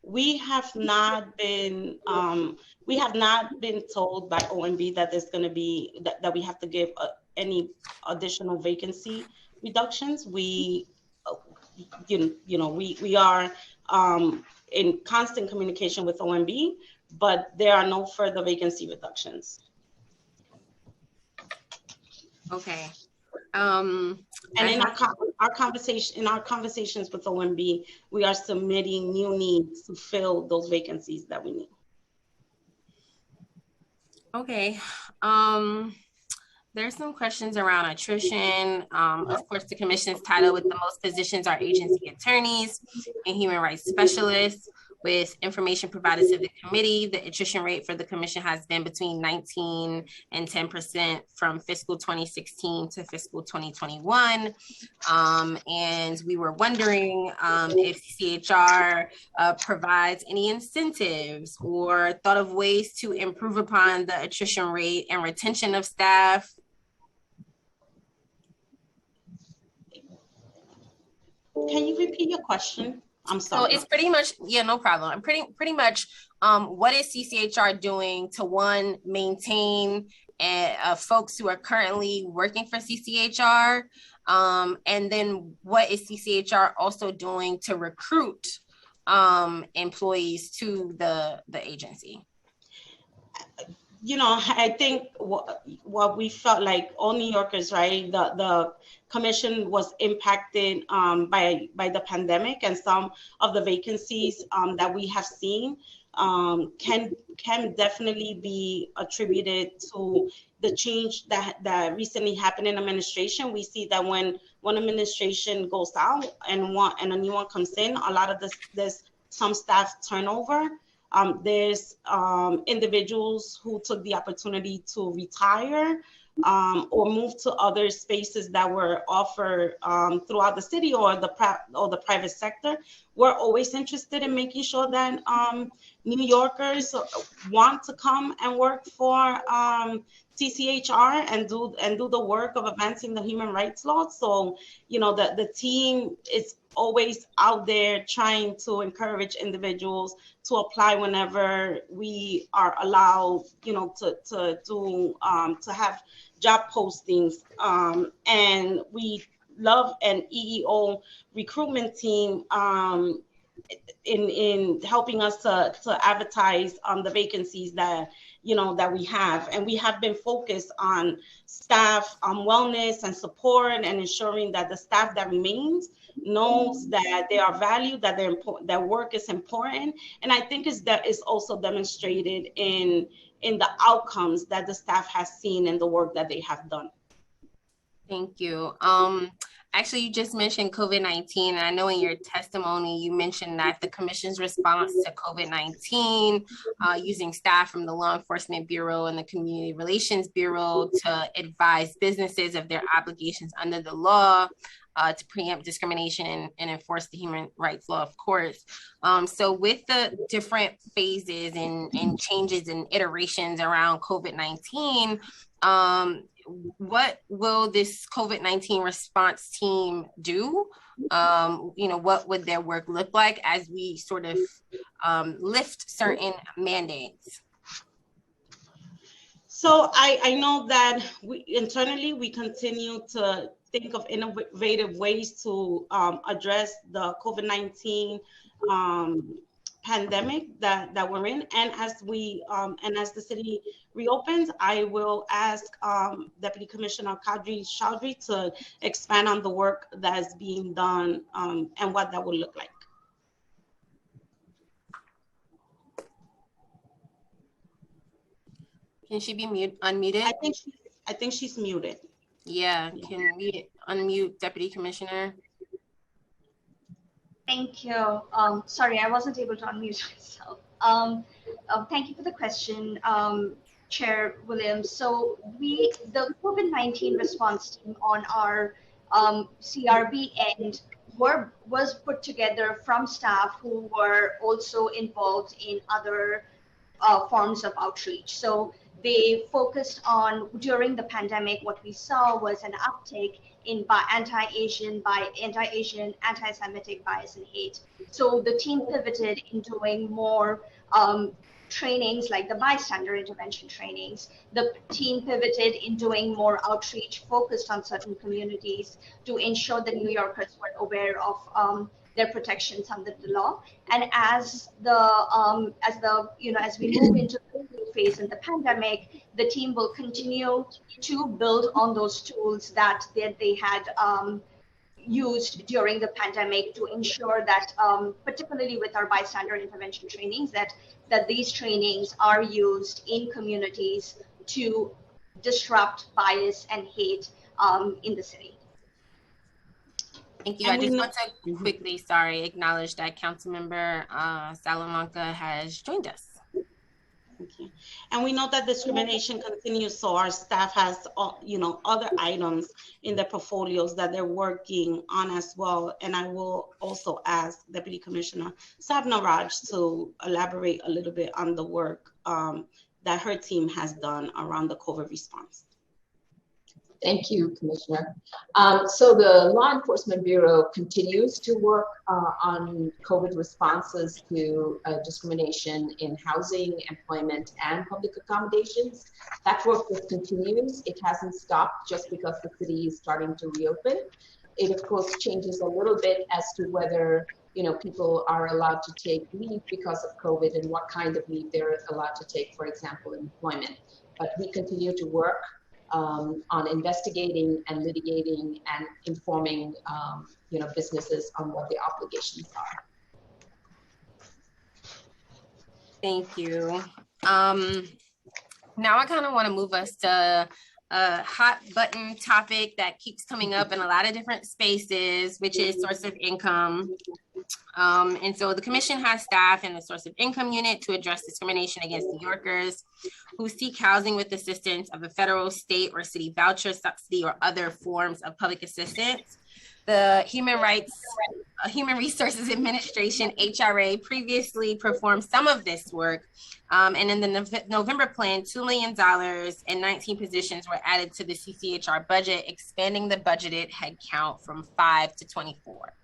We have not been told by OMB that there's going to be that we have to give any additional vacancy reductions. We are in constant communication with OMB, but there are no further vacancy reductions. Okay. And in our conversations with OMB, we are submitting new needs to fill those vacancies that we need. Okay. There's some questions around attrition. Of course, the commission's title with the most positions are agency attorneys and human rights specialists. With information provided to the committee, the attrition rate for the commission has been between 19 and 10% from fiscal 2016 to fiscal 2021. And we were wondering if CCHR provides any incentives or thought of ways to improve upon the attrition rate and retention of staff. Can you repeat your question? I'm sorry. So it's pretty much, yeah, no problem. I'm pretty much, what is CCHR doing to, one, maintain folks who are currently working for CCHR? And then what is CCHR also doing to recruit employees to the agency? I think what we felt like all New Yorkers, right? The commission was impacted by the pandemic, and some of the vacancies that we have seen can definitely be attributed to the change that recently happened in administration. We see that when one administration goes out and a new one comes in, a lot of there's some staff turnover. There's individuals who took the opportunity to retire or move to other spaces that were offered throughout the city or the private sector. We're always interested in making sure that New Yorkers want to come and work for CCHR and do the work of advancing the human rights law. So, the team is always out there trying to encourage individuals to apply whenever we are allowed, to have job postings. And we love an EEO recruitment team in helping us to advertise the vacancies that we have. And we have been focused on staff wellness and support, and ensuring that the staff that remains knows that they are valued, that they're important, that work is important. And I think that is also demonstrated in the outcomes that the staff has seen in the work that they have done. Thank you. Actually, you just mentioned COVID-19, and I know in your testimony, you mentioned that the commission's response to COVID-19, using staff from the Law Enforcement Bureau and the Community Relations Bureau to advise businesses of their obligations under the law, to preempt discrimination and enforce the human rights law, of course. So with the different phases and changes and iterations around COVID-19, what will this COVID-19 response team do? What would their work look like as we sort of lift certain mandates? So I know that internally we continue to think of innovative ways to address the COVID-19 pandemic that we're in, and as the city reopens, I will ask Deputy Commissioner Kadri Chaudhry to expand on the work that is being done and what that will look like. Can she be unmuted? I think she's muted. Yeah, can we unmute Deputy Commissioner? Thank you. Sorry, I wasn't able to unmute myself. Thank you for the question, Chair Williams. So the COVID-19 response team on our CRB end was put together from staff who were also involved in other forms of outreach. So they focused on, during the pandemic, what we saw was an uptake in anti-Asian, anti-Semitic bias and hate. So the team pivoted in doing more trainings like the bystander intervention trainings. The team pivoted in doing more outreach focused on certain communities to ensure that New Yorkers were aware of their protections under the law. And as we move into the new phase in the pandemic, the team will continue to build on those tools that they had used during the pandemic to ensure that, particularly with our bystander intervention trainings, that these trainings are used in communities to disrupt bias and hate in the city. Thank you. I just want to quickly, acknowledge that Councilmember Salamanca has joined us. Thank you. And we know that discrimination continues, so our staff has, other items in their portfolios that they're working on as well. And I will also ask Deputy Commissioner Savna Raj to elaborate a little bit on the work that her team has done around the COVID response. Thank you, Commissioner. So the Law Enforcement Bureau continues to work on COVID responses to discrimination in housing, employment, and public accommodations. That work just continues. It hasn't stopped just because the city is starting to reopen. It, of course, changes a little bit as to whether people are allowed to take leave because of COVID and what kind of leave they're allowed to take, for example, employment. But we continue to work on investigating and litigating and informing businesses on what the obligations are. Thank you. Now I kind of want to move us to a hot button topic that keeps coming up in a lot of different spaces, which is source of income. And so the commission has staff in the source of income unit to address discrimination against New Yorkers who seek housing with assistance of a federal, state, or city voucher, subsidy, or other forms of public assistance. The Human Resources Administration, HRA, previously performed some of this work. And in the November plan, $2 million and 19 positions were added to the CCHR budget, expanding the budgeted headcount from 5 to 24.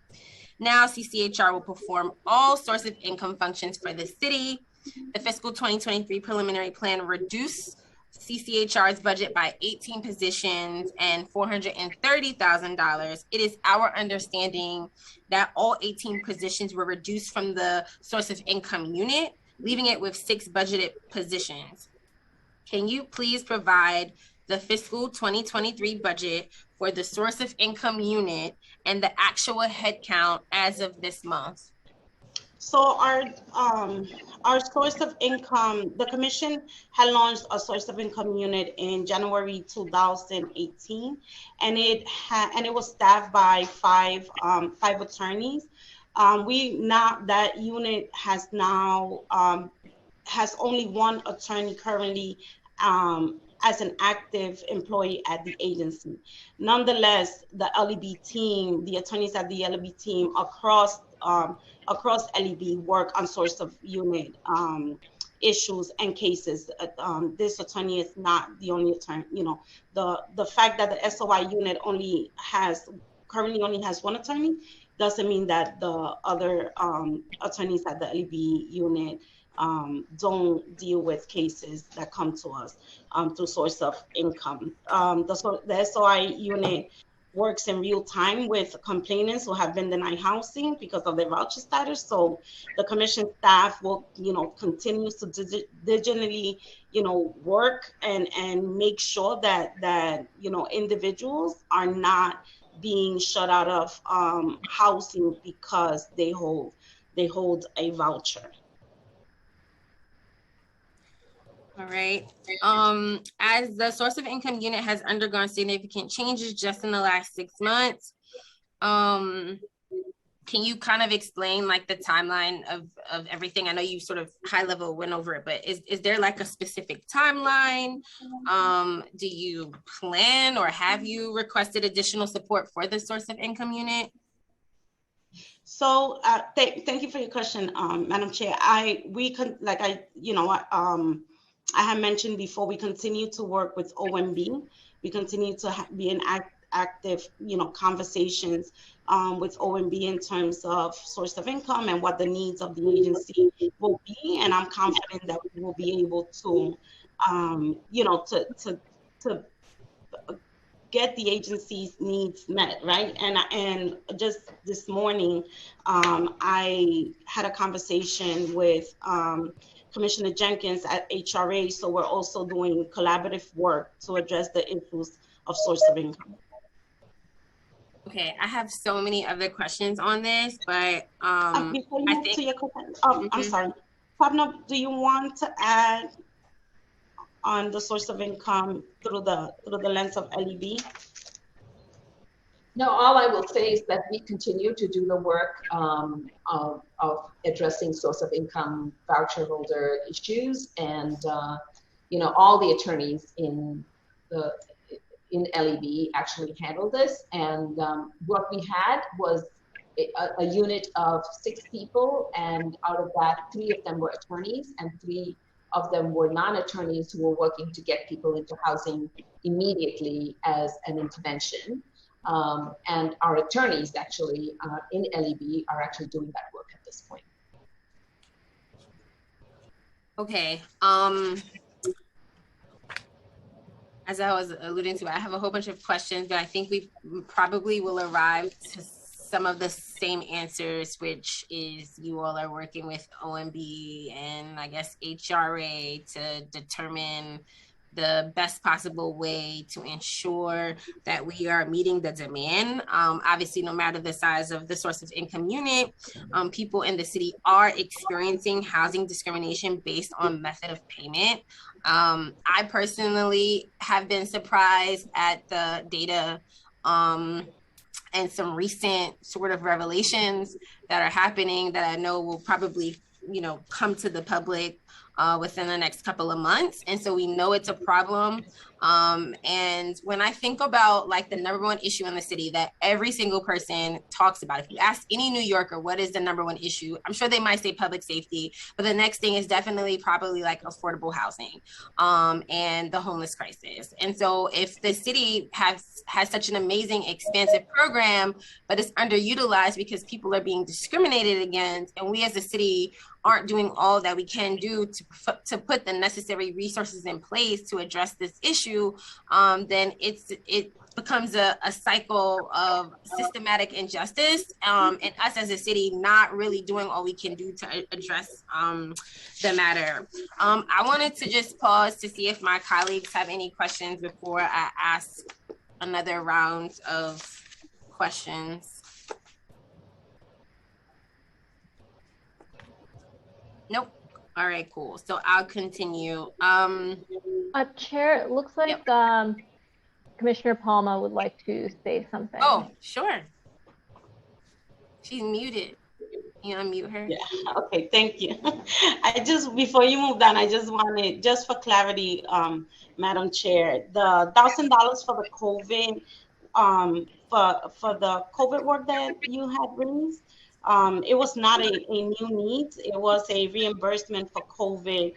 Now CCHR will perform all source of income functions for the city. The fiscal 2023 preliminary plan reduced CCHR's budget by 18 positions and $430,000. It is our understanding that all 18 positions were reduced from the source of income unit, leaving it with 6 budgeted positions. Can you please provide the fiscal 2023 budget for the source of income unit and the actual headcount as of this month? So our source of income, the commission had launched a source of income unit in January 2018, and it was staffed by five attorneys. That unit has now has only one attorney currently as an active employee at the agency. Nonetheless, the LEB team, the attorneys at the LEB team across LEB work on source of unit issues and cases. This attorney is not the only attorney. The fact that the SOI unit currently only has one attorney doesn't mean that the other attorneys at the LEB unit don't deal with cases that come to us through source of income. The SOI unit works in real time with complainants who have been denied housing because of their voucher status. So the commission staff will, continues to digitally, work and make sure that individuals are not being shut out of housing because they hold a voucher. All right. As the source of income unit has undergone significant changes just in the last 6 months, can you kind of explain like the timeline of everything? I know you sort of high level went over it, but is there like a specific timeline? Do you plan or have you requested additional support for the source of income unit? So thank you for your question, Madam Chair. I had mentioned before, we continue to work with OMB. We continue to be in active, conversations with OMB in terms of source of income and what the needs of the agency will be. And I'm confident that we will be able to, to get the agency's needs met, right? And just this morning, I had a conversation with Commissioner Jenkins at HRA. So we're also doing collaborative work to address the issues of source of income. Okay, I have so many other questions on this, but before you move to your question, I'm sorry, Pablo, do you want to add on the source of income through the lens of LEB? No, all I will say is that we continue to do the work of addressing source of income voucher holder issues, and all the attorneys in LEB actually handle this. And what we had was a unit of 6 people, and out of that, 3 of them were attorneys and 3 of them were non-attorneys who were working to get people into housing immediately as an intervention. And our attorneys actually in LEB are actually doing that work at this point. okay. As I was alluding to, I have a whole bunch of questions, but I think we probably will arrive to some of the same answers, which is you all are working with OMB and I guess HRA to determine the best possible way to ensure that we are meeting the demand. Obviously, no matter the size of the source of income unit, people in the city are experiencing housing discrimination based on method of payment. I personally have been surprised at the data and some recent sort of revelations that are happening that I know will probably, come to the public within the next couple of months. And so we know it's a problem. And when I think about like the #1 issue in the city that every single person talks about, if you ask any New Yorker, what is the #1 issue? I'm sure they might say public safety, but the next thing is definitely probably like affordable housing and the homeless crisis. And so if the city has such an amazing expansive program, but it's underutilized because people are being discriminated against, and we as a city aren't doing all that we can do to put the necessary resources in place to address this issue, then it becomes a cycle of systematic injustice, and us as a city not really doing all we can do to address the matter. I wanted to just pause to see if my colleagues have any questions before I ask another round of questions. Nope. All right, cool. So I'll continue. Chair, it looks like Commissioner Palma would like to say something. Oh, sure. She's muted. You unmute her? Yeah, okay, thank you. Before you move on, I just wanted, just for clarity, Madam Chair, the $1,000 for the COVID, for the COVID work that you had raised, It was not a new need. It was a reimbursement for COVID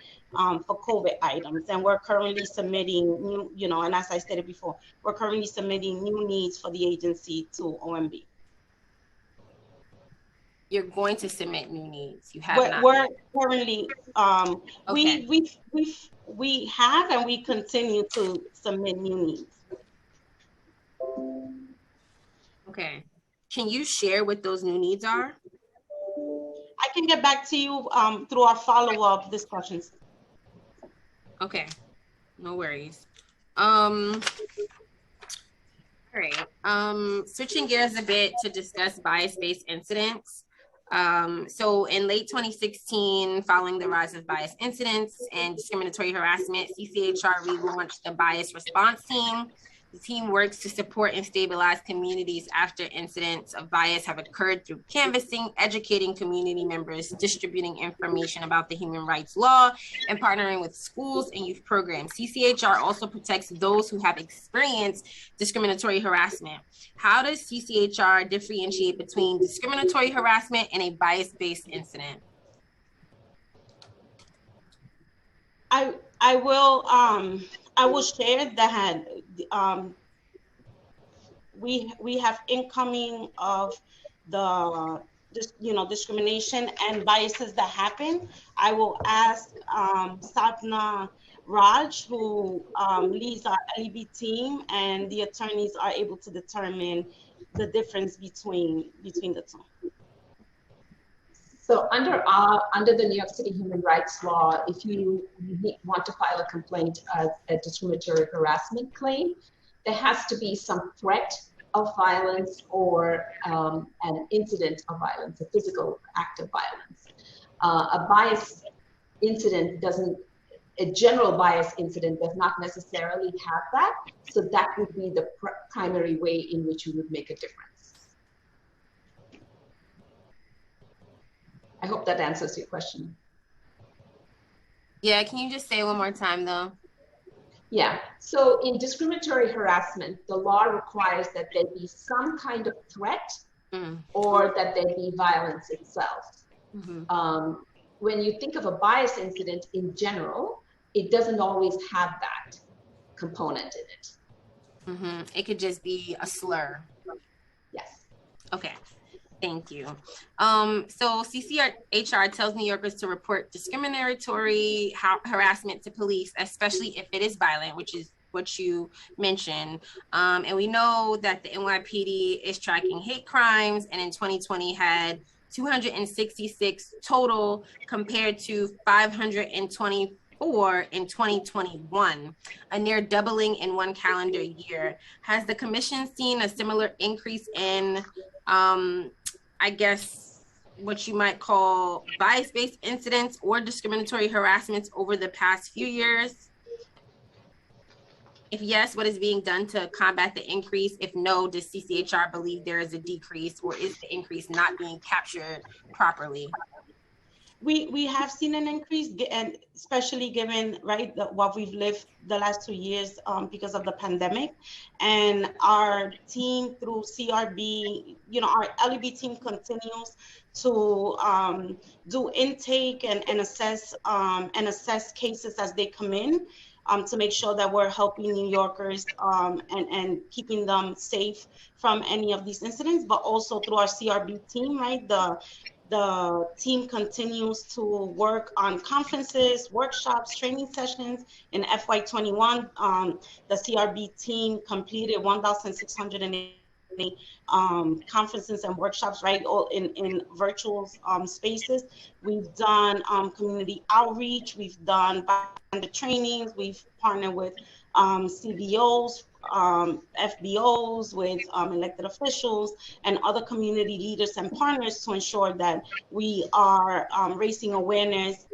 items. And we're currently submitting new, and as I stated before, we're currently submitting new needs for the agency to OMB. You're going to submit new needs. You have not. We're currently, Okay. we have and we continue to submit new needs. Okay. Can you share what those new needs are? I can get back to you through our follow-up discussions. Okay. No worries. All right. Switching gears a bit to discuss bias-based incidents. So in late 2016, following the rise of bias incidents and discriminatory harassment, CCHR relaunched the bias response team. The team works to support and stabilize communities after incidents of bias have occurred through canvassing, educating community members, distributing information about the human rights law, and partnering with schools and youth programs. CCHR also protects those who have experienced discriminatory harassment. How does CCHR differentiate between discriminatory harassment and a bias-based incident? I will share that we have incoming of the discrimination and biases that happen. I will ask Sapna Raj, who leads our LEB team, and the attorneys are able to determine the difference between the two. So under the New York City human rights law, if you want to file a complaint, a discriminatory harassment claim, there has to be some threat of violence or an incident of violence, a physical act of violence. A bias incident a general bias incident does not necessarily have that. So that would be the primary way in which you would make a difference. I hope that answers your question. Yeah, can you just say it one more time though? Yeah, so in discriminatory harassment, the law requires that there be some kind of threat or that there be violence itself. When you think of a bias incident in general, it doesn't always have that component in it. It could just be a slur. Yes. Okay. Thank you. So CCHR tells New Yorkers to report discriminatory harassment to police, especially if it is violent, which is what you mentioned. And we know that the NYPD is tracking hate crimes, and in 2020 had 266 total compared to 524 in 2021, a near doubling in one calendar year. Has the commission seen a similar increase in I guess what you might call bias-based incidents or discriminatory harassments over the past few years? If yes, what is being done to combat the increase? If no, does CCHR believe there is a decrease, or is the increase not being captured properly? We have seen an increase, and especially given what we've lived the last 2 years because of the pandemic, and our team through CRB, our LEB team continues to do intake and assess cases as they come in to make sure that we're helping New Yorkers and keeping them safe from any of these incidents, but also through our CRB team, the team continues to work on conferences, workshops, training sessions. In FY21, the CRB team completed 1,680 conferences and workshops, all in virtual spaces. We've done community outreach, we've done the trainings, we've partnered with CBOs, FBOs, with elected officials and other community leaders and partners to ensure that we are raising awareness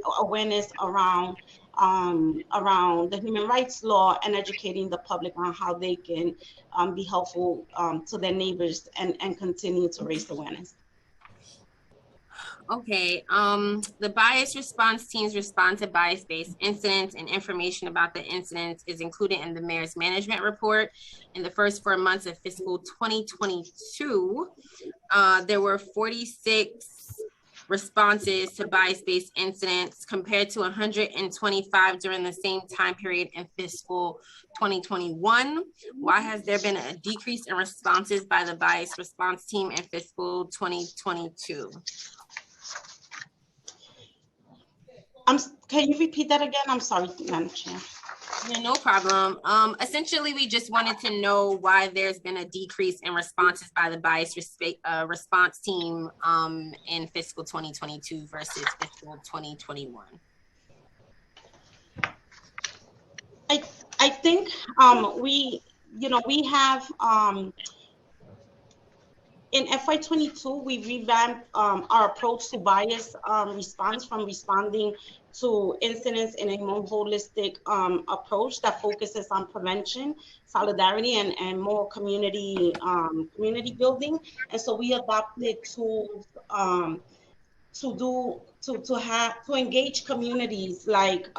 around the human rights law and educating the public on how they can be helpful to their neighbors and continue to raise awareness. Okay, the bias response teams respond to bias-based incidents, and information about the incidents is included in the mayor's management report. In the first 4 months of fiscal 2022, there were 46 responses to bias-based incidents compared to 125 during the same time period in fiscal 2021. Why has there been a decrease in responses by the bias response team in fiscal 2022? Can you repeat that again? I'm sorry, Madam Chair. Yeah, no problem. Essentially, we just wanted to know why there's been a decrease in responses by the bias response team in fiscal 2022 versus fiscal 2021. I think we have in FY22, we revamped our approach to bias response from responding to incidents in a more holistic approach that focuses on prevention, solidarity, and more community building. And so we adopted tools to engage communities, like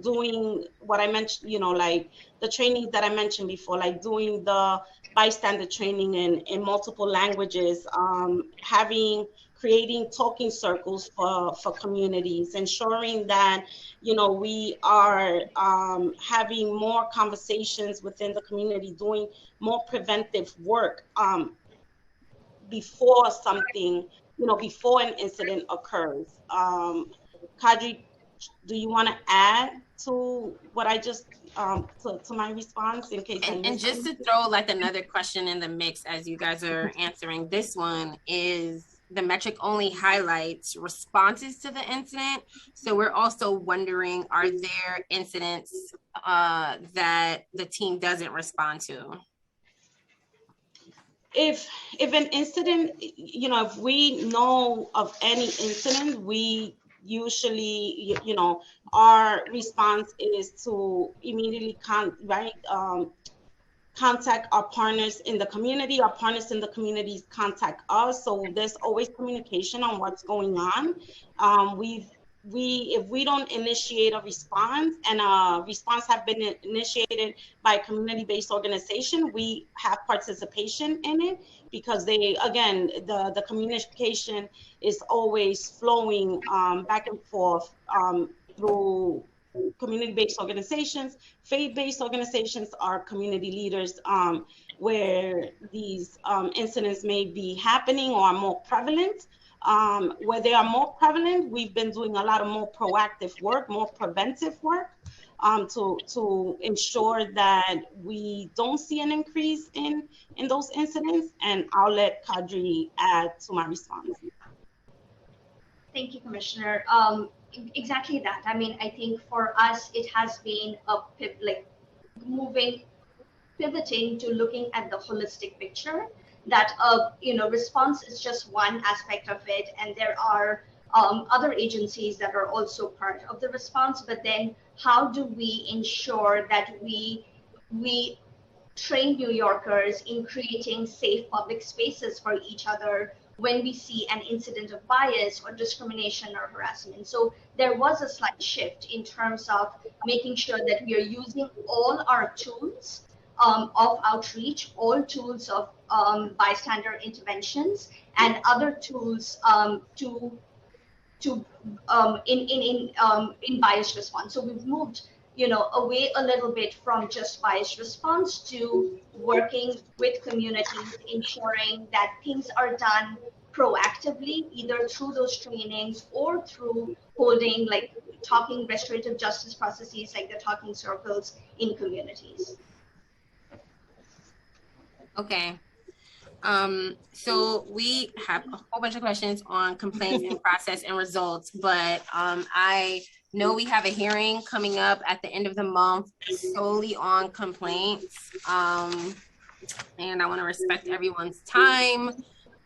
doing what I mentioned, like the training that I mentioned before, like doing the bystander training in multiple languages, creating talking circles for communities, ensuring that, we are having more conversations within the community, doing more preventive work before something, before an incident occurs. Kadri, do you want to add to what I just, to my response in case and just to throw like another question in the mix as you guys are answering this one, is the metric only highlights responses to the incident. So we're also wondering, are there incidents that the team doesn't respond to? If an incident, if we know of any incident, we usually, our response is to immediately contact our partners in the community. Our partners in the communities contact us. So there's always communication on what's going on. If we don't initiate a response, and a response have been initiated by a community-based organization, we have participation in it, because the communication is always flowing back and forth through community-based organizations, faith-based organizations, are community leaders, where these incidents may be happening or are more prevalent. Where they are more prevalent, we've been doing a lot of more proactive work, more preventive work, to ensure that we don't see an increase in those incidents. And I'll let Kadri add to my response. Thank you, Commissioner. Exactly that. I mean, I think for us, it has been pivoting to looking at the holistic picture, that response is just one aspect of it, and there are other agencies that are also part of the response. But then how do we ensure that we train New Yorkers in creating safe public spaces for each other when we see an incident of bias or discrimination or harassment? So there was a slight shift in terms of making sure that we are using all our tools of outreach, all tools of bystander interventions, and other tools in bias response. So we've moved away a little bit from just bias response to working with communities, ensuring that things are done proactively, either through those trainings or through holding talking restorative justice processes, like the talking circles in communities. Okay. So we have a whole bunch of questions on complaints and process and results, but I know we have a hearing coming up at the end of the month solely on complaints. And I want to respect everyone's time.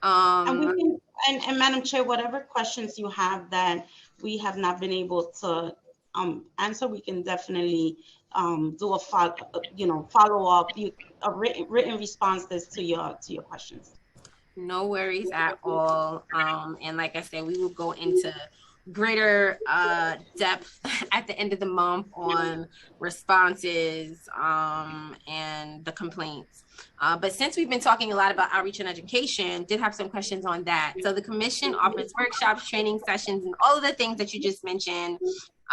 And Madam Chair, whatever questions you have that we have not been able to answer, we can definitely do a follow up, a written responses to your questions. No worries at all. And like I said, we will go into greater depth at the end of the month on responses and the complaints. But since we've been talking a lot about outreach and education, did have some questions on that. So the commission offers workshops, training sessions, and all of the things that you just mentioned.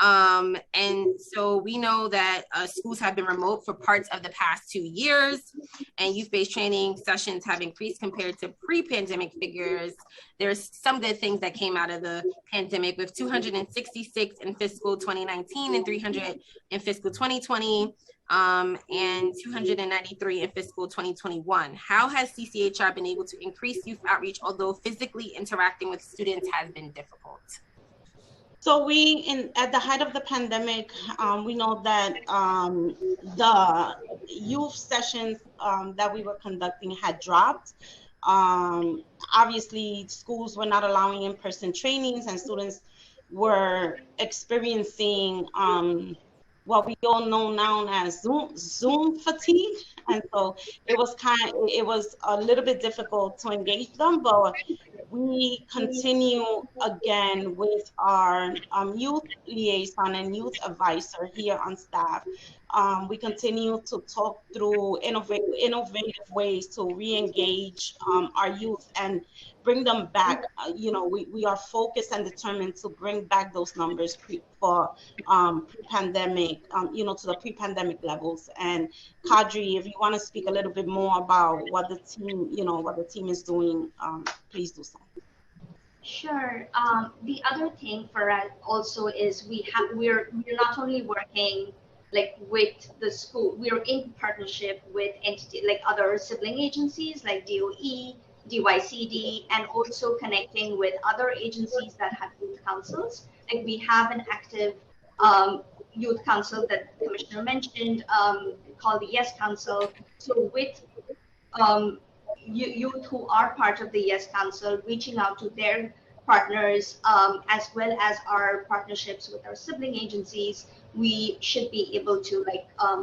And so we know that schools have been remote for parts of the past 2 years, and youth-based training sessions have increased compared to pre-pandemic figures. There's some good things that came out of the pandemic, with 266 in fiscal 2019 and 300 in fiscal 2020, and 293 in fiscal 2021. How has CCHR been able to increase youth outreach, although physically interacting with students has been difficult? So at the height of the pandemic, we know that the youth sessions that we were conducting had dropped. Obviously, schools were not allowing in-person trainings, and students were experiencing what we all know now as Zoom fatigue. And so it was a little bit difficult to engage them, but we continue again with our youth liaison and youth advisor here on staff. We continue to talk through innovative ways to re-engage our youth and bring them back. We are focused and determined to bring back those numbers pre-pandemic, to the pre-pandemic levels. And Kadri, if you want to speak a little bit more about what the team is doing, please do so. Sure. The other thing for us also is we're not only working with the school, we're in partnership with entities like other sibling agencies like DOE, DYCD, and also connecting with other agencies that have youth councils. Like we have an active youth council that the commissioner mentioned, called the Yes Council. So with youth who are part of the Yes Council, reaching out to their partners, as well as our partnerships with our sibling agencies, we should be able to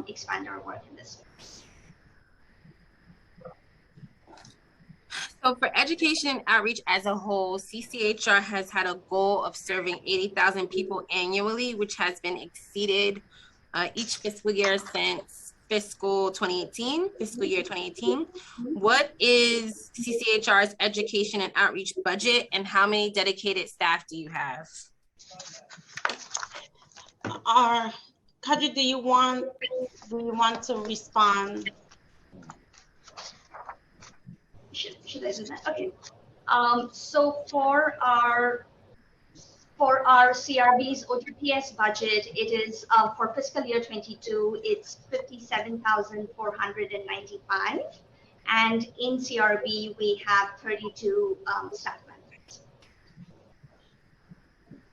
expand our work in this space. So for education and outreach as a whole, CCHR has had a goal of serving 80,000 people annually, which has been exceeded each fiscal year since fiscal year 2018. What is CCHR's education and outreach budget, and how many dedicated staff do you have? Kadri, do you want to respond? Should I do that? Okay. So for our CRB's OTPS budget, it is for fiscal year 22, it's 57,495, and in CRB we have 32 staff members.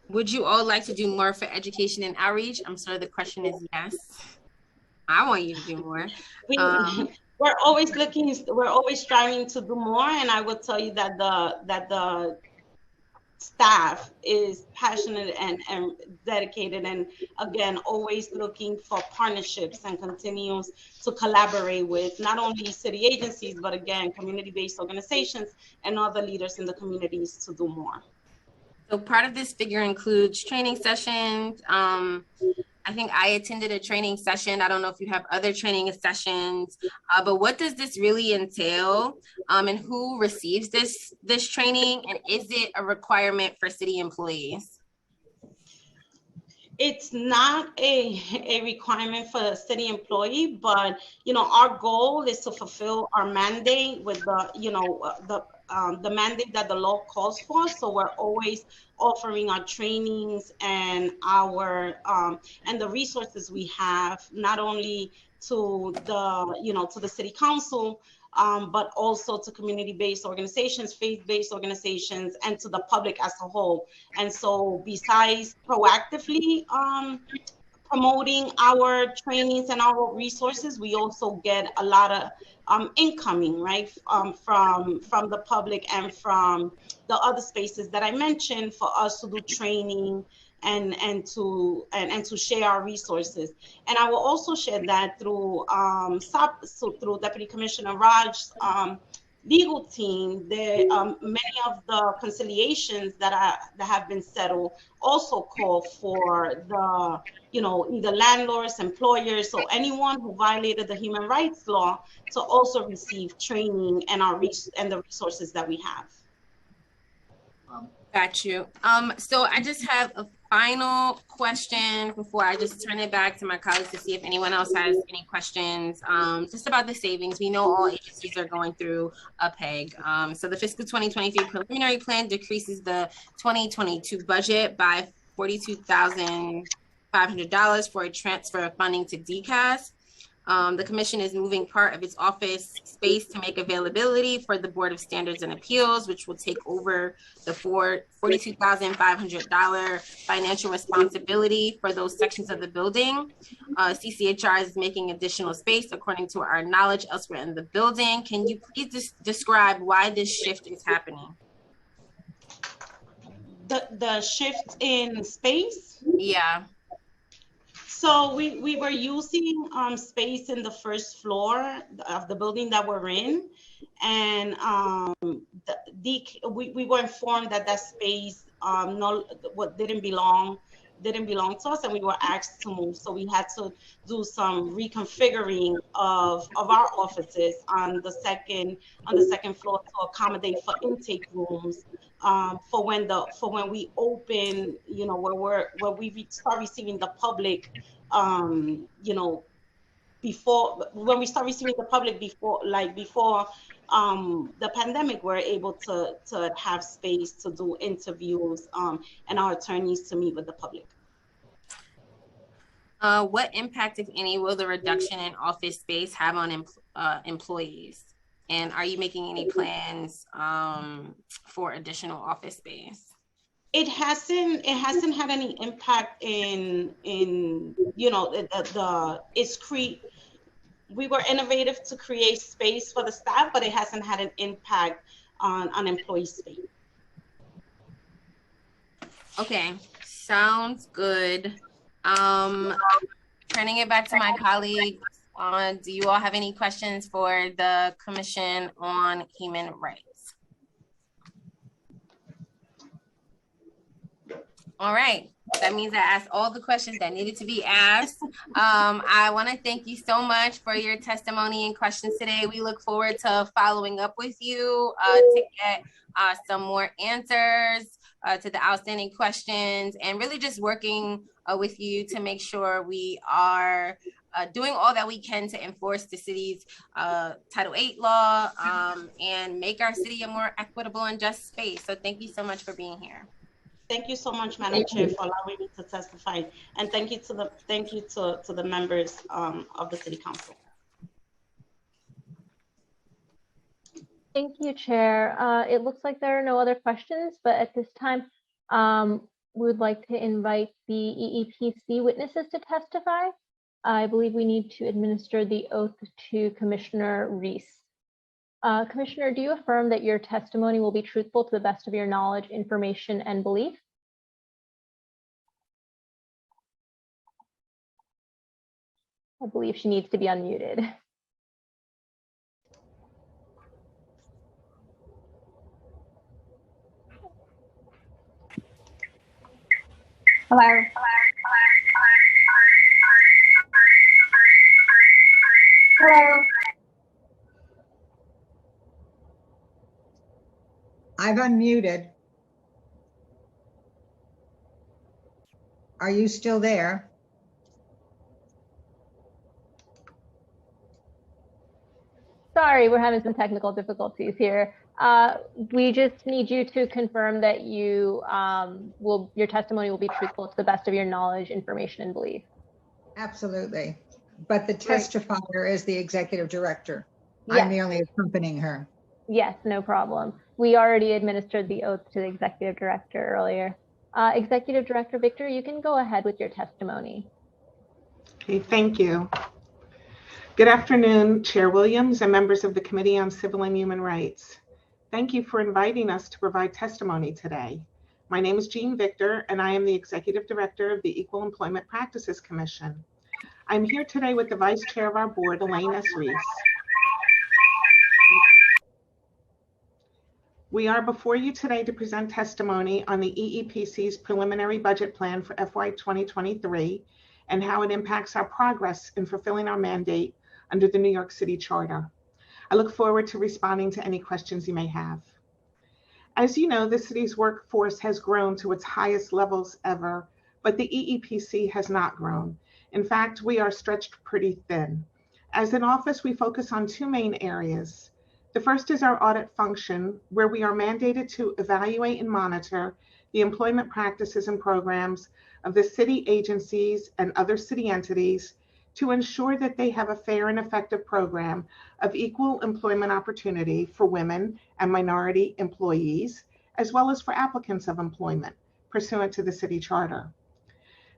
Would you all like to do more for education and outreach? I'm sorry, the question is yes. I want you to do more. We're always striving to do more, and I will tell you that the staff is passionate and dedicated, and again, always looking for partnerships and continues to collaborate with not only city agencies, but again, community-based organizations and other leaders in the communities to do more. So part of this figure includes training sessions. I think I attended a training session. I don't know if you have other training sessions, but what does this really entail? And who receives this training? And is it a requirement for city employees? It's not a requirement for a city employee, but our goal is to fulfill our mandate with the mandate that the law calls for. So we're always offering our trainings and our and the resources we have, not only to the city council, but also to community-based organizations, faith-based organizations, and to the public as a whole. And so besides proactively promoting our trainings and our resources, we also get a lot of incoming, right, from the public and from the other spaces that I mentioned for us to do training and to share our resources. And I will also share that through through Deputy Commissioner Raj's legal team, many of the conciliations that have been settled also call for the, either landlords, employers, or anyone who violated the human rights law to also receive training and the resources that we have. Got you. So I just have a final question before I just turn it back to my colleagues to see if anyone else has any questions. Just about the savings. We know all agencies are going through a PEG. So the fiscal 2023 preliminary plan decreases the 2022 budget by $42,500 for a transfer of funding to DCAS. The commission is moving part of its office space to make availability for the Board of Standards and Appeals, which will take over the $42,500 financial responsibility for those sections of the building. CCHR is making additional space according to our knowledge elsewhere in the building. Can you please describe why this shift is happening? The shift in space? Yeah. So we were using space in the first floor of the building that we're in, and we were informed that space didn't belong to us, and we were asked to move. So we had to do some reconfiguring of our offices on the second floor to accommodate for intake rooms. For when we open, where we start receiving the public, when we start receiving the public before the pandemic, we're able to have space to do interviews and our attorneys to meet with the public. What impact, if any, will the reduction in office space have on employees? And are you making any plans for additional office space? It hasn't had any impact we were innovative to create space for the staff, but it hasn't had an impact on employee space. Okay, sounds good. Turning it back to my colleagues, do you all have any questions for the Commission on Human Rights? All right, that means I asked all the questions that needed to be asked. I want to thank you so much for your testimony and questions today. We look forward to following up with you to get some more answers to the outstanding questions, and really just working with you to make sure we are doing all that we can to enforce the city's Title VIII law and make our city a more equitable and just space. So thank you so much for being here. Thank you so much, Madam Chair, for allowing me to testify, and thank you to the members of the City Council. Thank you, Chair. It looks like there are no other questions, but at this time, we would like to invite the EEPC witnesses to testify. I believe we need to administer the oath to Commissioner Righ. Commissioner, do you affirm that your testimony will be truthful to the best of your knowledge, information, and belief? I believe she needs to be unmuted. Hello. Hello. I've unmuted. Are you still there? Sorry, we're having some technical difficulties here. We just need you to confirm that your testimony will be truthful to the best of your knowledge, information, and belief. Absolutely. But the testifier is the executive director. Yes. I'm merely accompanying her. Yes, no problem. We already administered the oath to the executive director earlier. Executive Director Victor, you can go ahead with your testimony. Okay, thank you. Good afternoon, Chair Williams and members of the Committee on Civil and Human Rights. Thank you for inviting us to provide testimony today. My name is Jean Victor, and I am the Executive Director of the Equal Employment Practices Commission. I'm here today with the Vice Chair of our board, Elaine S. Reese. We are before you today to present testimony on the EEPC's preliminary budget plan for FY 2023 and how it impacts our progress in fulfilling our mandate under the New York City Charter. I look forward to responding to any questions you may have. As you know, the city's workforce has grown to its highest levels ever, but the EEPC has not grown. In fact, we are stretched pretty thin. As an office, we focus on two main areas. The first is our audit function, where we are mandated to evaluate and monitor the employment practices and programs of the city agencies and other city entities to ensure that they have a fair and effective program of equal employment opportunity for women and minority employees, as well as for applicants of employment pursuant to the city charter.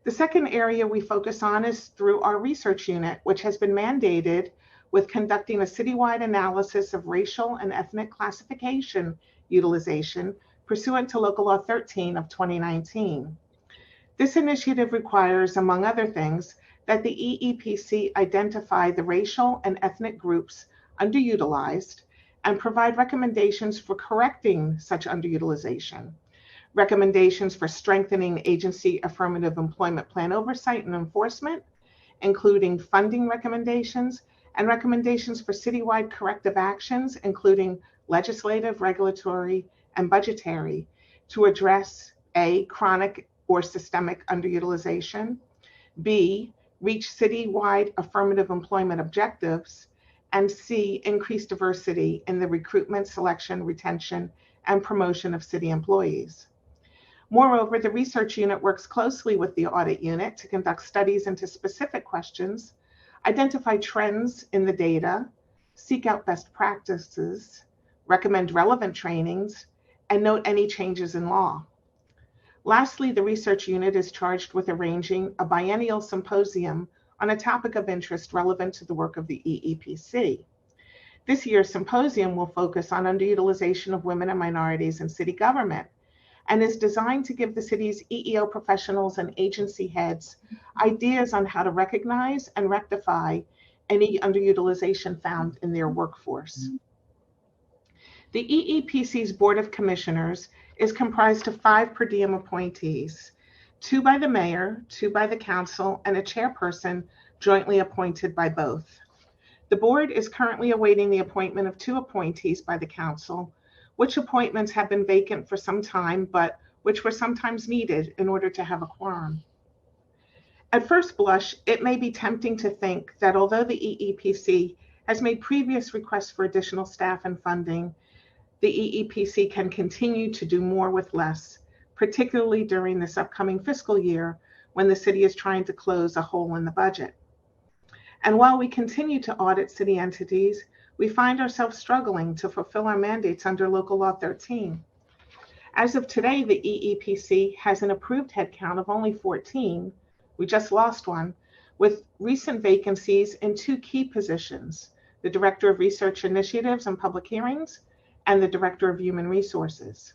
The second area we focus on is through our research unit, which has been mandated with conducting a citywide analysis of racial and ethnic classification utilization pursuant to Local Law 13 of 2019. This initiative requires, among other things, that the EEPC identify the racial and ethnic groups underutilized and provide recommendations for correcting such underutilization, recommendations for strengthening agency affirmative employment plan oversight and enforcement, including funding recommendations, and recommendations for citywide corrective actions, including legislative, regulatory, and budgetary, to address A, chronic or systemic underutilization, B, reach citywide affirmative employment objectives, and C, increase diversity in the recruitment, selection, retention, and promotion of city employees. Moreover, the research unit works closely with the audit unit to conduct studies into specific questions, identify trends in the data, seek out best practices, recommend relevant trainings, and note any changes in law. Lastly, the research unit is charged with arranging a biennial symposium on a topic of interest relevant to the work of the EEPC. This year's symposium will focus on underutilization of women and minorities in city government and is designed to give the city's EEO professionals and agency heads ideas on how to recognize and rectify any underutilization found in their workforce. The EEPC's Board of Commissioners is comprised of 5 per diem appointees, 2 by the mayor, 2 by the council, and a chairperson jointly appointed by both. The board is currently awaiting the appointment of 2 appointees by the council, which appointments have been vacant for some time, but which were sometimes needed in order to have a quorum. At first blush, it may be tempting to think that although the EEPC has made previous requests for additional staff and funding, the EEPC can continue to do more with less, particularly during this upcoming fiscal year when the city is trying to close a hole in the budget. And while we continue to audit city entities, we find ourselves struggling to fulfill our mandates under Local Law 13. As of today, the EEPC has an approved headcount of only 14. We just lost one, with recent vacancies in 2 key positions, the Director of Research Initiatives and Public Hearings and the Director of Human Resources.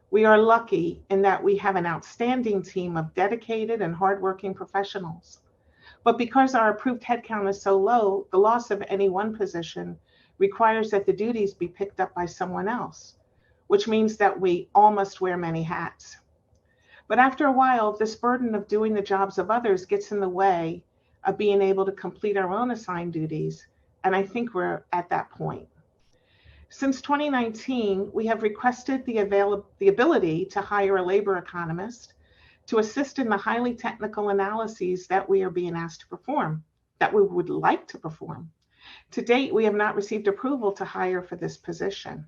We are lucky in that we have an outstanding team of dedicated and hardworking professionals. But because our approved headcount is so low, the loss of any one position requires that the duties be picked up by someone else, which means that we all must wear many hats. But after a while, this burden of doing the jobs of others gets in the way of being able to complete our own assigned duties, and I think we're at that point. Since 2019, we have requested the ability to hire a labor economist to assist in the highly technical analyses that we are being asked to perform, that we would like to perform. To date, we have not received approval to hire for this position.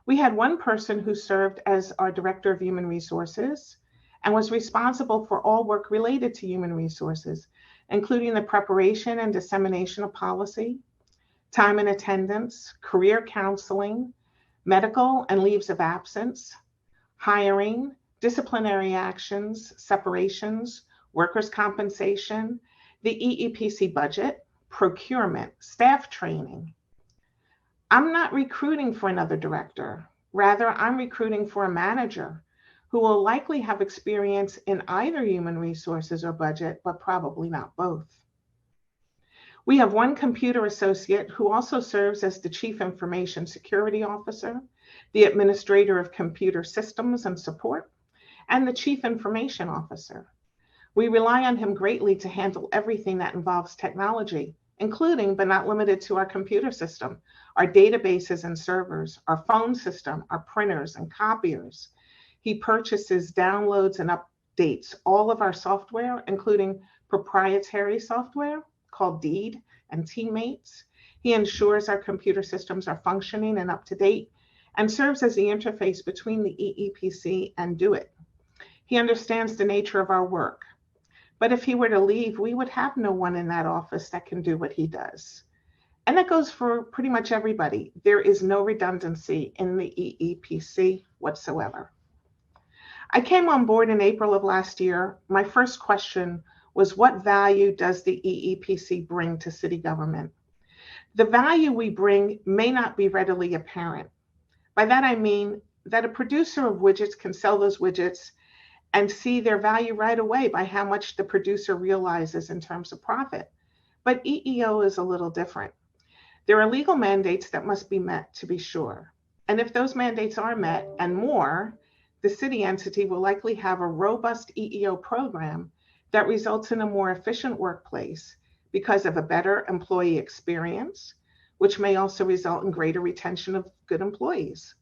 We had one person who served as our Director of Human Resources and was responsible for all work related to human resources, including the preparation and dissemination of policy, time and attendance, career counseling, medical and leaves of absence, hiring, disciplinary actions, separations, workers' compensation, the EEPC budget, procurement, staff training. I'm not recruiting for another director. Rather, I'm recruiting for a manager who will likely have experience in either human resources or budget, but probably not both. We have one computer associate who also serves as the Chief Information Security Officer, the Administrator of Computer Systems and Support, and the Chief Information Officer. We rely on him greatly to handle everything that involves technology, including but not limited to our computer system, our databases and servers, our phone system, our printers and copiers. He purchases, downloads, and updates all of our software, including proprietary software called DEED and Teammates. He ensures our computer systems are functioning and up to date and serves as the interface between the EEPC and GUID. He understands the nature of our work. But if he were to leave, we would have no one in that office that can do what he does. And that goes for pretty much everybody. There is no redundancy in the EEPC whatsoever. I came on board in April of last year. My first question was, what value does the EEPC bring to city government? The value we bring may not be readily apparent. By that I mean that a producer of widgets can sell those widgets and see their value right away by how much the producer realizes in terms of profit. But EEO is a little different. There are legal mandates that must be met, to be sure. And if those mandates are met and more, the city entity will likely have a robust EEO program that results in a more efficient workplace because of a better employee experience, which may also result in greater retention of good employees.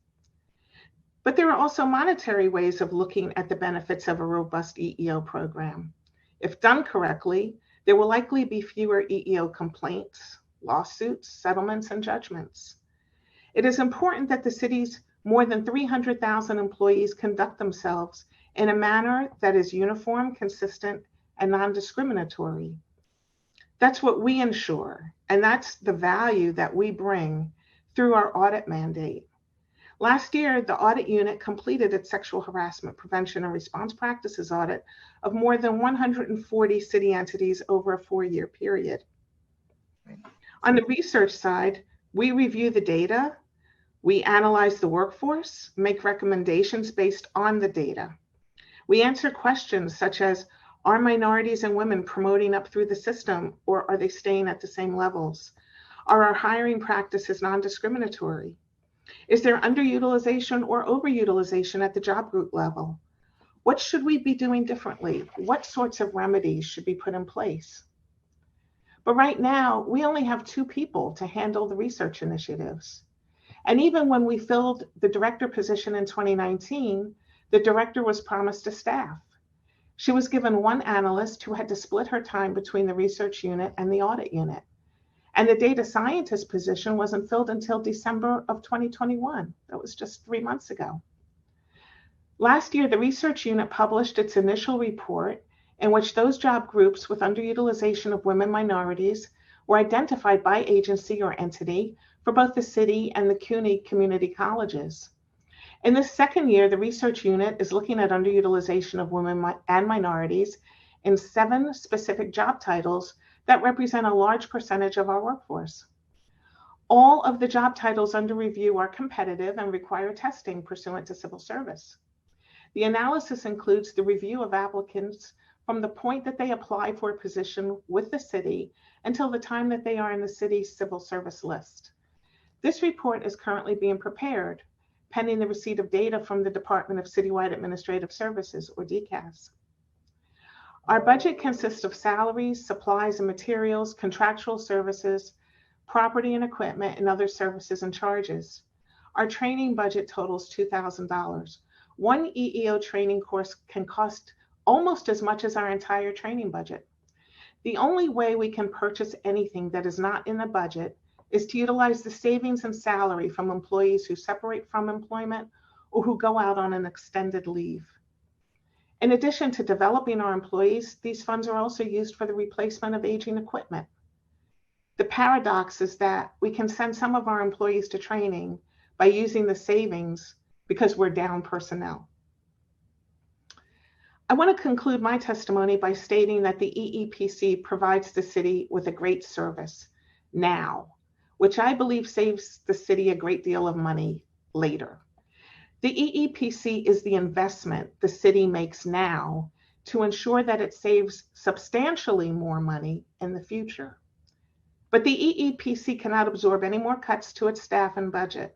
But there are also monetary ways of looking at the benefits of a robust EEO program. If done correctly, there will likely be fewer EEO complaints, lawsuits, settlements, and judgments. It is important that the city's more than 300,000 employees conduct themselves in a manner that is uniform, consistent, and non-discriminatory. That's what we ensure, and that's the value that we bring through our audit mandate. Last year, the audit unit completed its sexual harassment prevention and response practices audit of more than 140 city entities over a 4-year period. On the research side, we review the data, we analyze the workforce, make recommendations based on the data. We answer questions such as, are minorities and women promoting up through the system, or are they staying at the same levels? Are our hiring practices non-discriminatory? Is there underutilization or overutilization at the job group level? What should we be doing differently? What sorts of remedies should be put in place? But right now, we only have 2 people to handle the research initiatives. And even when we filled the director position in 2019, the director was promised a staff. She was given 1 analyst who had to split her time between the research unit and the audit unit. And the data scientist position wasn't filled until December of 2021. That was just 3 months ago. Last year, the research unit published its initial report in which those job groups with underutilization of women minorities were identified by agency or entity for both the city and the CUNY community colleges. In this second year, the research unit is looking at underutilization of women and minorities in 7 specific job titles that represent a large percentage of our workforce. All of the job titles under review are competitive and require testing pursuant to civil service. The analysis includes the review of applicants from the point that they apply for a position with the city until the time that they are in the city's civil service list. This report is currently being prepared, pending the receipt of data from the Department of Citywide Administrative Services, or DCAS. Our budget consists of salaries, supplies and materials, contractual services, property and equipment, and other services and charges. Our training budget totals $2,000. One EEO training course can cost almost as much as our entire training budget. The only way we can purchase anything that is not in the budget is to utilize the savings and salary from employees who separate from employment or who go out on an extended leave. In addition to developing our employees, these funds are also used for the replacement of aging equipment. The paradox is that we can send some of our employees to training by using the savings because we're down personnel. I want to conclude my testimony by stating that the EEPC provides the city with a great service now, which I believe saves the city a great deal of money later. The EEPC is the investment the city makes now to ensure that it saves substantially more money in the future. But the EEPC cannot absorb any more cuts to its staff and budget.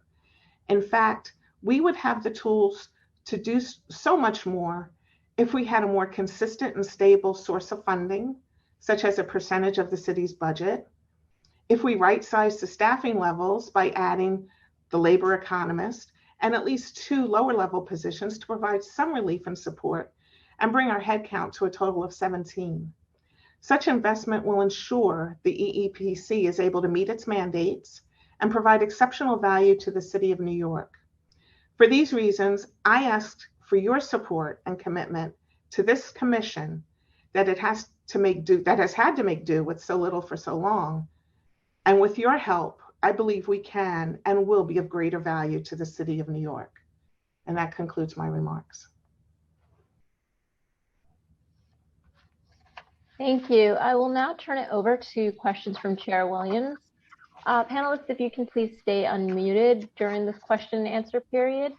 In fact, we would have the tools to do so much more if we had a more consistent and stable source of funding, such as a percentage of the city's budget, if we right-size the staffing levels by adding the labor economist and at least 2 lower-level positions to provide some relief and support and bring our headcount to a total of 17. Such investment will ensure the EEPC is able to meet its mandates and provide exceptional value to the City of New York. For these reasons, I asked for your support and commitment to this commission that it has to make do, that has had to make do with so little for so long. And with your help, I believe we can and will be of greater value to the City of New York. And that concludes my remarks. Thank you. I will now turn it over to questions from Chair Williams. Panelists, if you can please stay unmuted during this question and answer period.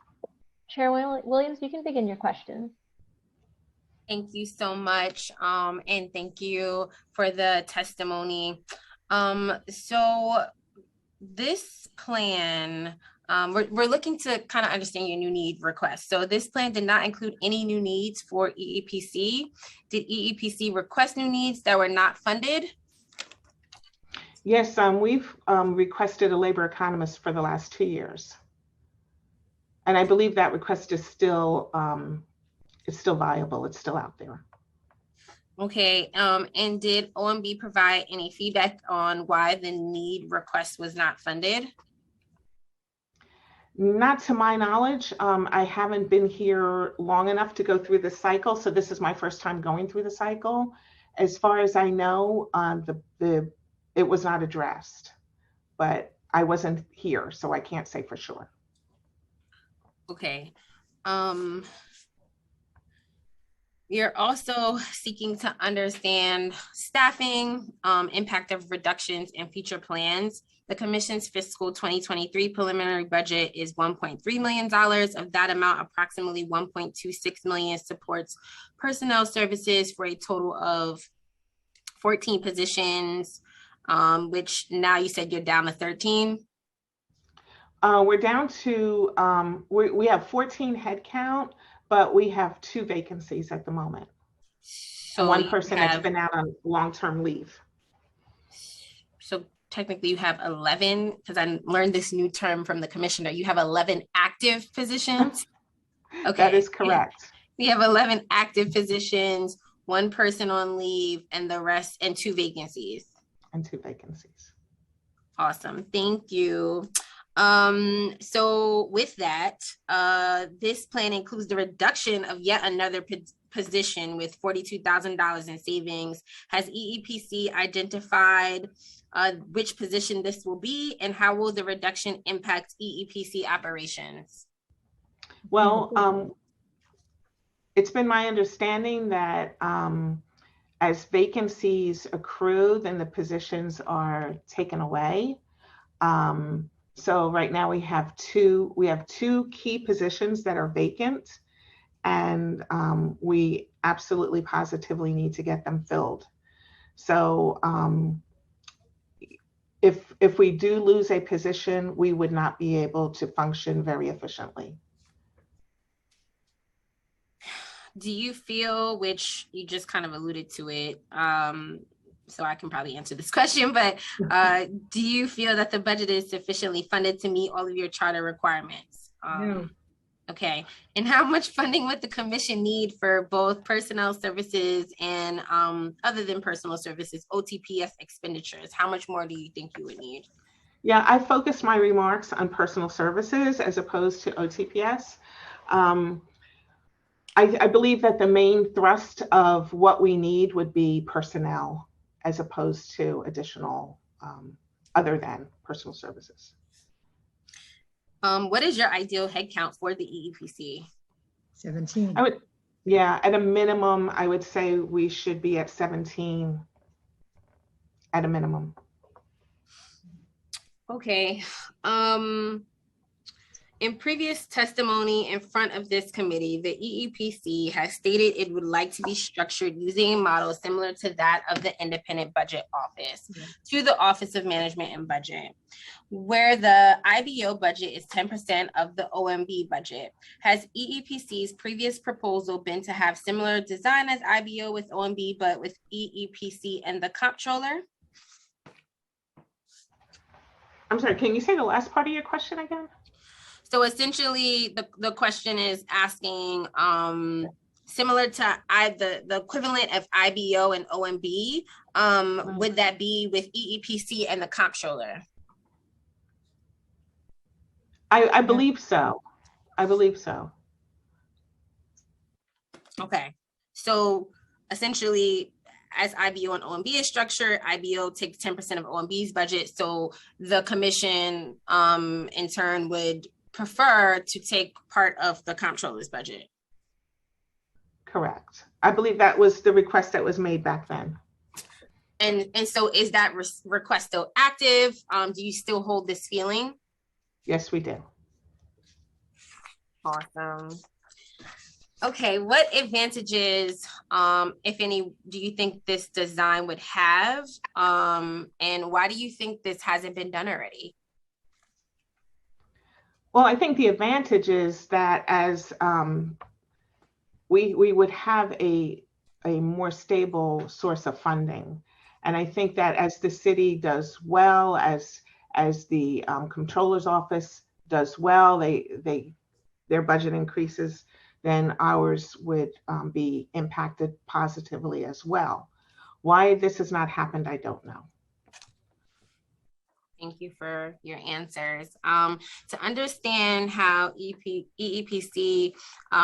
Chair Williams, you can begin your questions. Thank you so much, and thank you for the testimony. So this plan, we're looking to kind of understand your new need request. So this plan did not include any new needs for EEPC. Did EEPC request new needs that were not funded? Yes, we've requested a labor economist for the last 2 years. And I believe that request is still viable. It's still out there. Okay, and did OMB provide any feedback on why the need request was not funded? Not to my knowledge. I haven't been here long enough to go through the cycle, so this is my first time going through the cycle. As far as I know, it was not addressed, but I wasn't here, so I can't say for sure. Okay. You're also seeking to understand staffing, impact of reductions and future plans. The Commission's fiscal 2023 preliminary budget is $1.3 million. Of that amount, approximately $1.26 million supports personnel services for a total of 14 positions, which now you said you're down to 13. We're down to, we have 14 head count, but we have 2 vacancies at the moment. So one person that's been out on long-term leave. So technically you have 11, because I learned this new term from the commissioner. You have 11 active positions. Okay. That is correct. We have 11 active positions, 1 person on leave, and the rest, and 2 vacancies. And 2 vacancies. Awesome. Thank you. So with that, this plan includes the reduction of yet another position with $42,000 in savings. Has EEPC identified which position this will be, and how will the reduction impact EEPC operations? Well, it's been my understanding that as vacancies accrue, then the positions are taken away. So right now we have two key positions that are vacant, and we absolutely positively need to get them filled. So if we do lose a position, we would not be able to function very efficiently. Do you feel, which you just kind of alluded to it, so I can probably answer this question, but do you feel that the budget is sufficiently funded to meet all of your charter requirements? No. Okay, and how much funding would the commission need for both personnel services and other than personal services, OTPS expenditures? How much more do you think you would need? Yeah, I focused my remarks on personal services as opposed to OTPS. I believe that the main thrust of what we need would be personnel as opposed to additional other than personal services. What is your ideal headcount for the EEPC? 17. Yeah, at a minimum, I would say we should be at 17 at a minimum. Okay. In previous testimony in front of this committee, the EEPC has stated it would like to be structured using a model similar to that of the Independent Budget Office to the Office of Management and Budget, where the IBO budget is 10% of the OMB budget. Has EEPC's previous proposal been to have similar design as IBO with OMB, but with EEPC and the comptroller? I'm sorry, can you say the last part of your question again? So essentially, the question is asking, similar to the equivalent of IBO and OMB, would that be with EEPC and the comptroller? I believe so. I believe so. Okay, so essentially, as IBO and OMB is structured, IBO takes 10% of OMB's budget, so the commission in turn would prefer to take part of the comptroller's budget. Correct. I believe that was the request that was made back then. And so is that request still active? Do you still hold this feeling? Yes, we do. Awesome. Okay, what advantages, if any, do you think this design would have? And why do you think this hasn't been done already? Well, I think the advantage is that as we would have a more stable source of funding. And I think that as the city does well, as the comptroller's office does well, their budget increases, then ours would be impacted positively as well. Why this has not happened, I don't know. Thank you for your answers. To understand how EEPC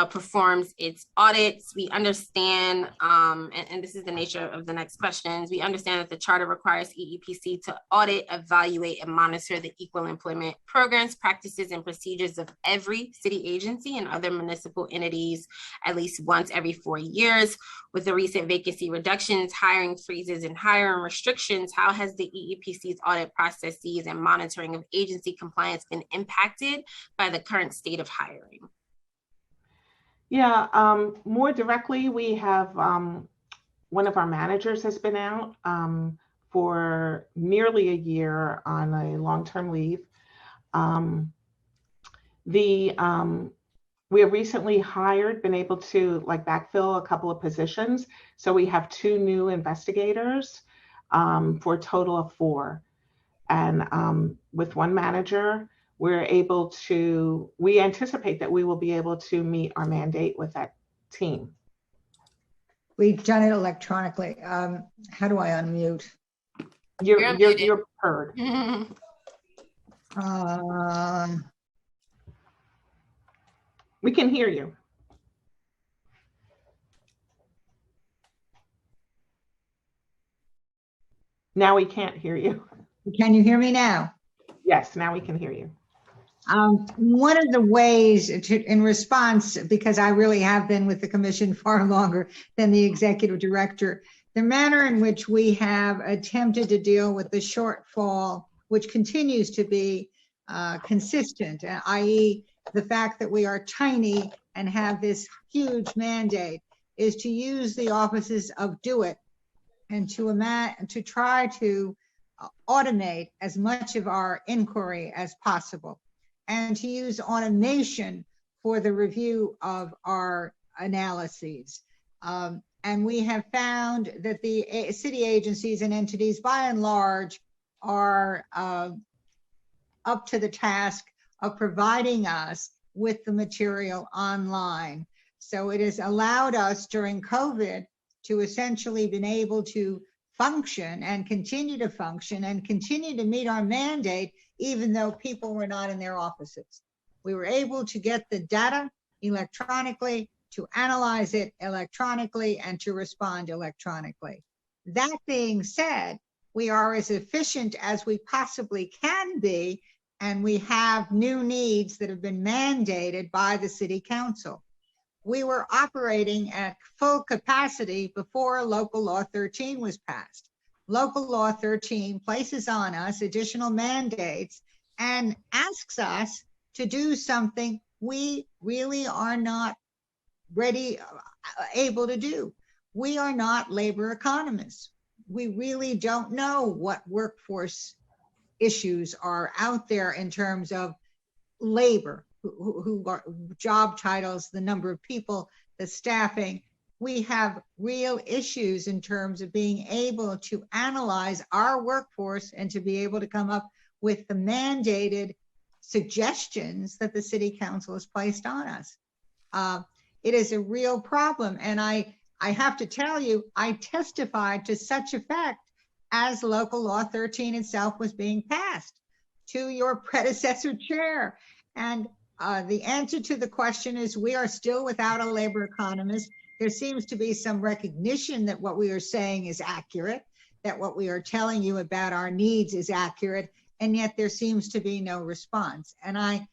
performs its audits, we understand, and this is the nature of the next questions, we understand that the charter requires EEPC to audit, evaluate, and monitor the equal employment programs, practices, and procedures of every city agency and other municipal entities at least once every 4 years. With the recent vacancy reductions, hiring freezes, and hiring restrictions, how has the EEPC's audit processes and monitoring of agency compliance been impacted by the current state of hiring? Yeah, more directly, we have one of our managers has been out for nearly a year on a long-term leave. We have recently been able to backfill a couple of positions. So we have 2 new investigators for a total of 4. And with one manager, we anticipate that we will be able to meet our mandate with that team. We've done it electronically. How do I unmute? You're heard. We can hear you. Now we can't hear you. Can you hear me now? Yes, now we can hear you. One of the ways in response, because I really have been with the commission far longer than the executive director, the manner in which we have attempted to deal with the shortfall, which continues to be consistent, i.e. the fact that we are tiny and have this huge mandate, is to use the offices of DUIT and to try to automate as much of our inquiry as possible, and to use automation for the review of our analyses. And we have found that the city agencies and entities, by and large, are up to the task of providing us with the material online. So it has allowed us during COVID to essentially been able to function and continue to function and continue to meet our mandate, even though people were not in their offices. We were able to get the data electronically, to analyze it electronically, and to respond electronically. That being said, we are as efficient as we possibly can be, and we have new needs that have been mandated by the city council. We were operating at full capacity before Local Law 13 was passed. Local Law 13 places on us additional mandates and asks us to do something we really are not ready, able to do. We are not labor economists. We really don't know what workforce issues are out there in terms of labor, who are job titles, the number of people, the staffing. We have real issues in terms of being able to analyze our workforce and to be able to come up with the mandated suggestions that the city council has placed on us. It is a real problem. And I have to tell you, I testified to such effect as local law 13 itself was being passed to your predecessor chair. And the answer to the question is we are still without a labor economist. There seems to be some recognition that what we are saying is accurate, that what we are telling you about our needs is accurate, and yet there seems to be no response. And I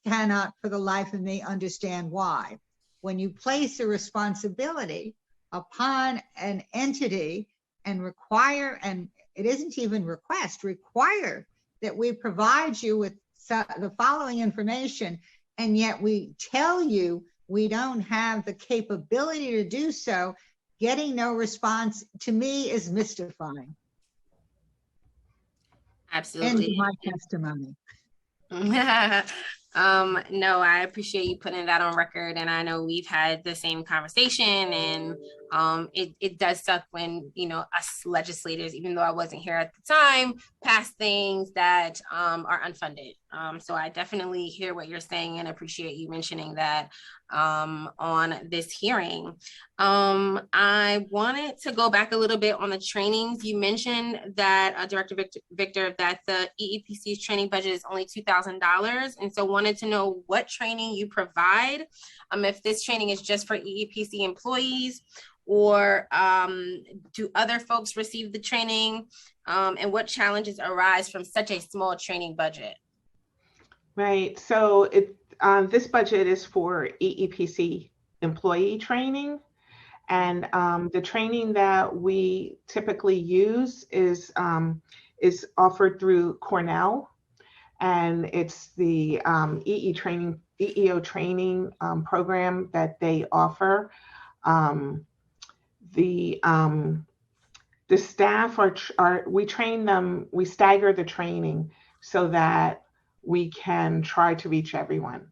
cannot for the life of me understand why. When you place a responsibility upon an entity and require, and it isn't even request, require that we provide you with the following information, and yet we tell you we don't have the capability to do so, getting no response to me is mystifying. Absolutely. End of my testimony. No, I appreciate you putting that on record, and I know we've had the same conversation, and it does suck when, you know, us legislators, even though I wasn't here at the time, pass things that are unfunded. So I definitely hear what you're saying and appreciate you mentioning that on this hearing. I wanted to go back a little bit on the trainings. You mentioned that, Director Victor, that the EEPC's training budget is only $2,000. And so wanted to know what training you provide, if this training is just for EEPC employees, or do other folks receive the training, and what challenges arise from such a small training budget? Right. So this budget is for EEPC employee training. And the training that we typically use is offered through Cornell. And it's the EEO training program that they offer. The staff we train them, we stagger the training so that we can try to reach everyone.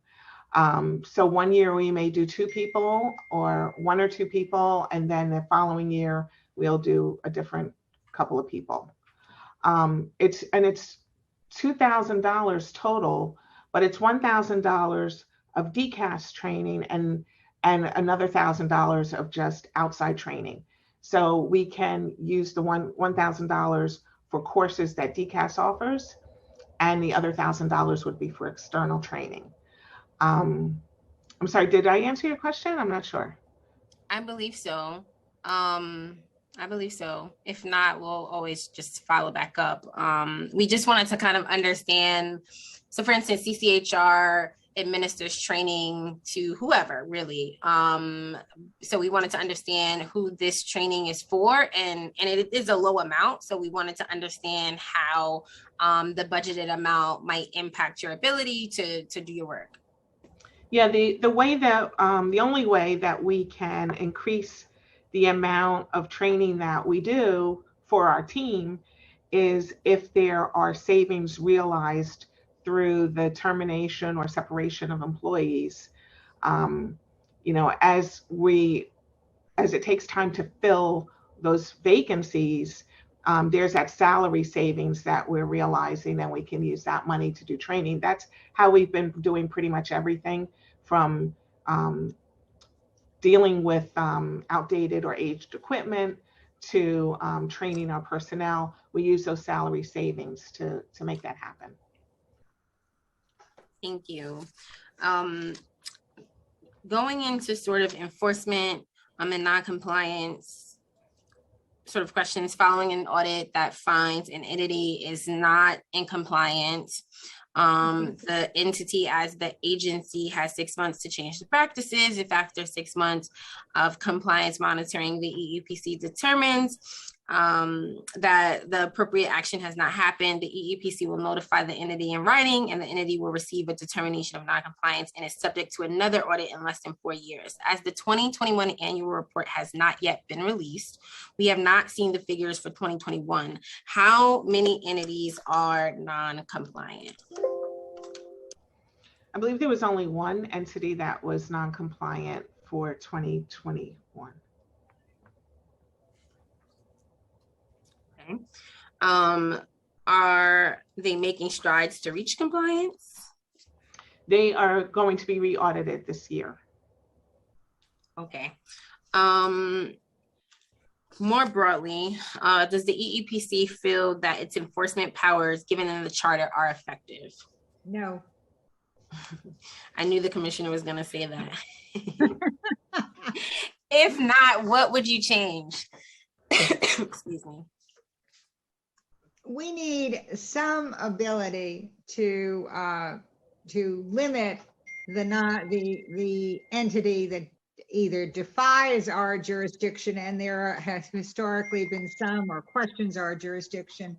So one year we may do 2 people or 1 or 2 people, and then the following year we'll do a different couple of people. It's $2,000 total, but it's $1,000 of DCAS training and another $1,000 of just outside training. So we can use the $1,000 for courses that DCAS offers, and the other $1,000 would be for external training. I'm sorry, did I answer your question? I'm not sure. I believe so. I believe so. If not, we'll always just follow back up. We just wanted to kind of understand. So for instance, CCHR administers training to whoever, really. So we wanted to understand who this training is for, and it is a low amount. So we wanted to understand how the budgeted amount might impact your ability to do your work. Yeah, the way that the only way that we can increase the amount of training that we do for our team is if there are savings realized through the termination or separation of employees. You know, as it takes time to fill those vacancies, there's that salary savings that we're realizing, and we can use that money to do training. That's how we've been doing pretty much everything, from dealing with outdated or aged equipment to training our personnel. We use those salary savings to make that happen. Thank you. Going into sort of enforcement and non-compliance sort of questions, following an audit that finds an entity is not in compliance, the entity as the agency has 6 months to change the practices. If after 6 months of compliance monitoring, the EEPC determines that the appropriate action has not happened, the EEPC will notify the entity in writing, and the entity will receive a determination of noncompliance and is subject to another audit in less than 4 years. As the 2021 annual report has not yet been released, we have not seen the figures for 2021. How many entities are non-compliant? I believe there was only one entity that was non-compliant for 2021. Okay. Are they making strides to reach compliance? They are going to be re-audited this year. Okay. More broadly, does the EEPC feel that its enforcement powers given in the charter are effective? No. I knew the commissioner was going to say that. If not, what would you change? Excuse me. We need some ability to limit the entity that either defies our jurisdiction, and there has historically been some, or questions our jurisdiction.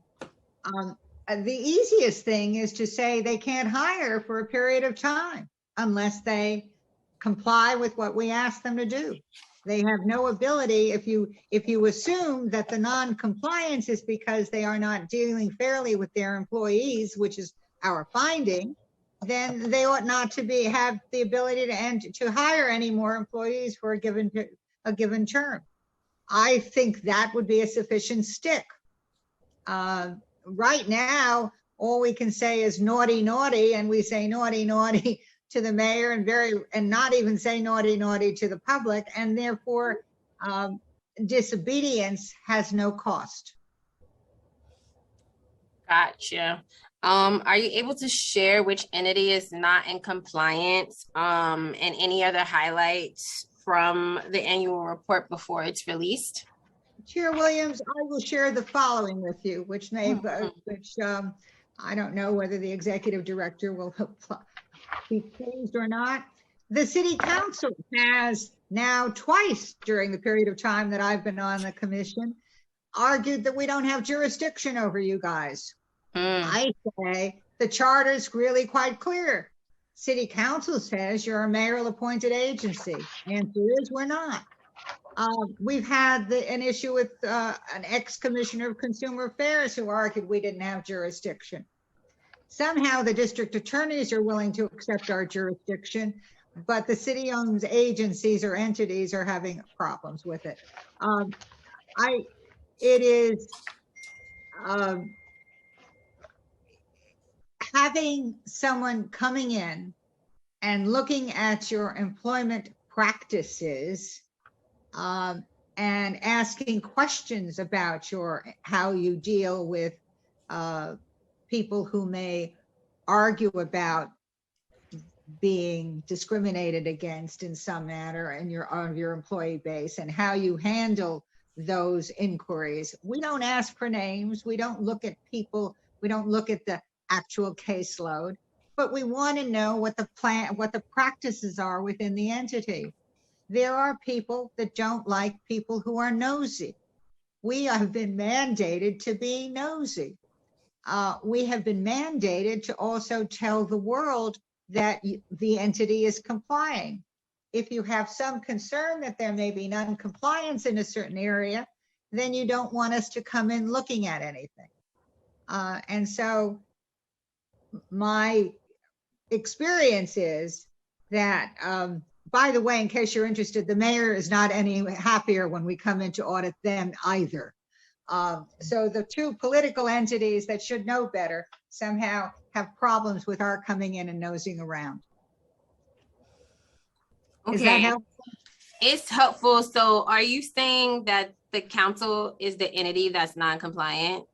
The easiest thing is to say they can't hire for a period of time unless they comply with what we ask them to do. They have no ability. If you assume that the non-compliance is because they are not dealing fairly with their employees, which is our finding, then they ought not to have the ability to hire any more employees for a given term. I think that would be a sufficient stick. Right now, all we can say is naughty, naughty, and we say naughty, naughty to the mayor and not even say naughty, naughty to the public, and therefore disobedience has no cost. Gotcha. Are you able to share which entity is not in compliance and any other highlights from the annual report before it's released? Chair Williams, I will share the following with you, which I don't know whether the executive director will be pleased or not. The city council has now twice during the period of time that I've been on the commission argued that we don't have jurisdiction over you guys. I say the charter is really quite clear. City council says you're a mayoral appointed agency. Answer is we're not. We've had an issue with an ex-commissioner of consumer affairs who argued we didn't have jurisdiction. Somehow the district attorneys are willing to accept our jurisdiction, but the city-owned agencies or entities are having problems with it. Having someone coming in and looking at your employment practices and asking questions about how you deal with people who may argue about being discriminated against in some manner on your employee base, and how you handle those inquiries. We don't ask for names. We don't look at people. We don't look at the actual caseload, but we want to know what the practices are within the entity. There are people that don't like people who are nosy. We have been mandated to be nosy. We have been mandated to also tell the world that the entity is complying. If you have some concern that there may be non-compliance in a certain area, then you don't want us to come in looking at anything. And so my experience is that, by the way, in case you're interested, the mayor is not any happier when we come in to audit them either. So the two political entities that should know better somehow have problems with our coming in and nosing around. Okay. Is that helpful? It's helpful. So are you saying that the council is the entity that's non-compliant?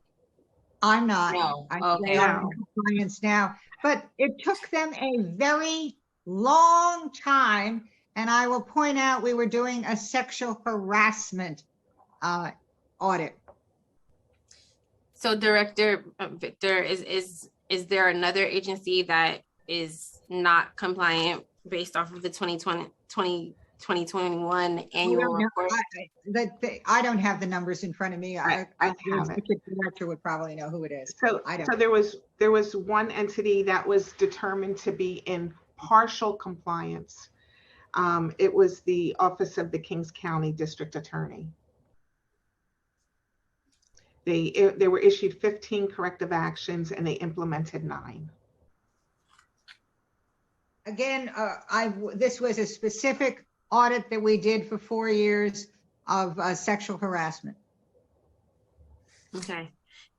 I'm not. No. Okay. They are in compliance now, but it took them a very long time. And I will point out, we were doing a sexual harassment audit. So Director Victor, is there another agency that is not compliant based off of the 2020 2021 We annual don't know. report. I don't have the numbers in front of me. I The have it. executive director would probably know who it is. So, I don't. so there was one entity that was determined to be in partial compliance. It was the Office of the Kings County District Attorney. They were issued 15 corrective actions and they implemented 9. Again, this was a specific audit that we did for 4 years of sexual harassment. Okay,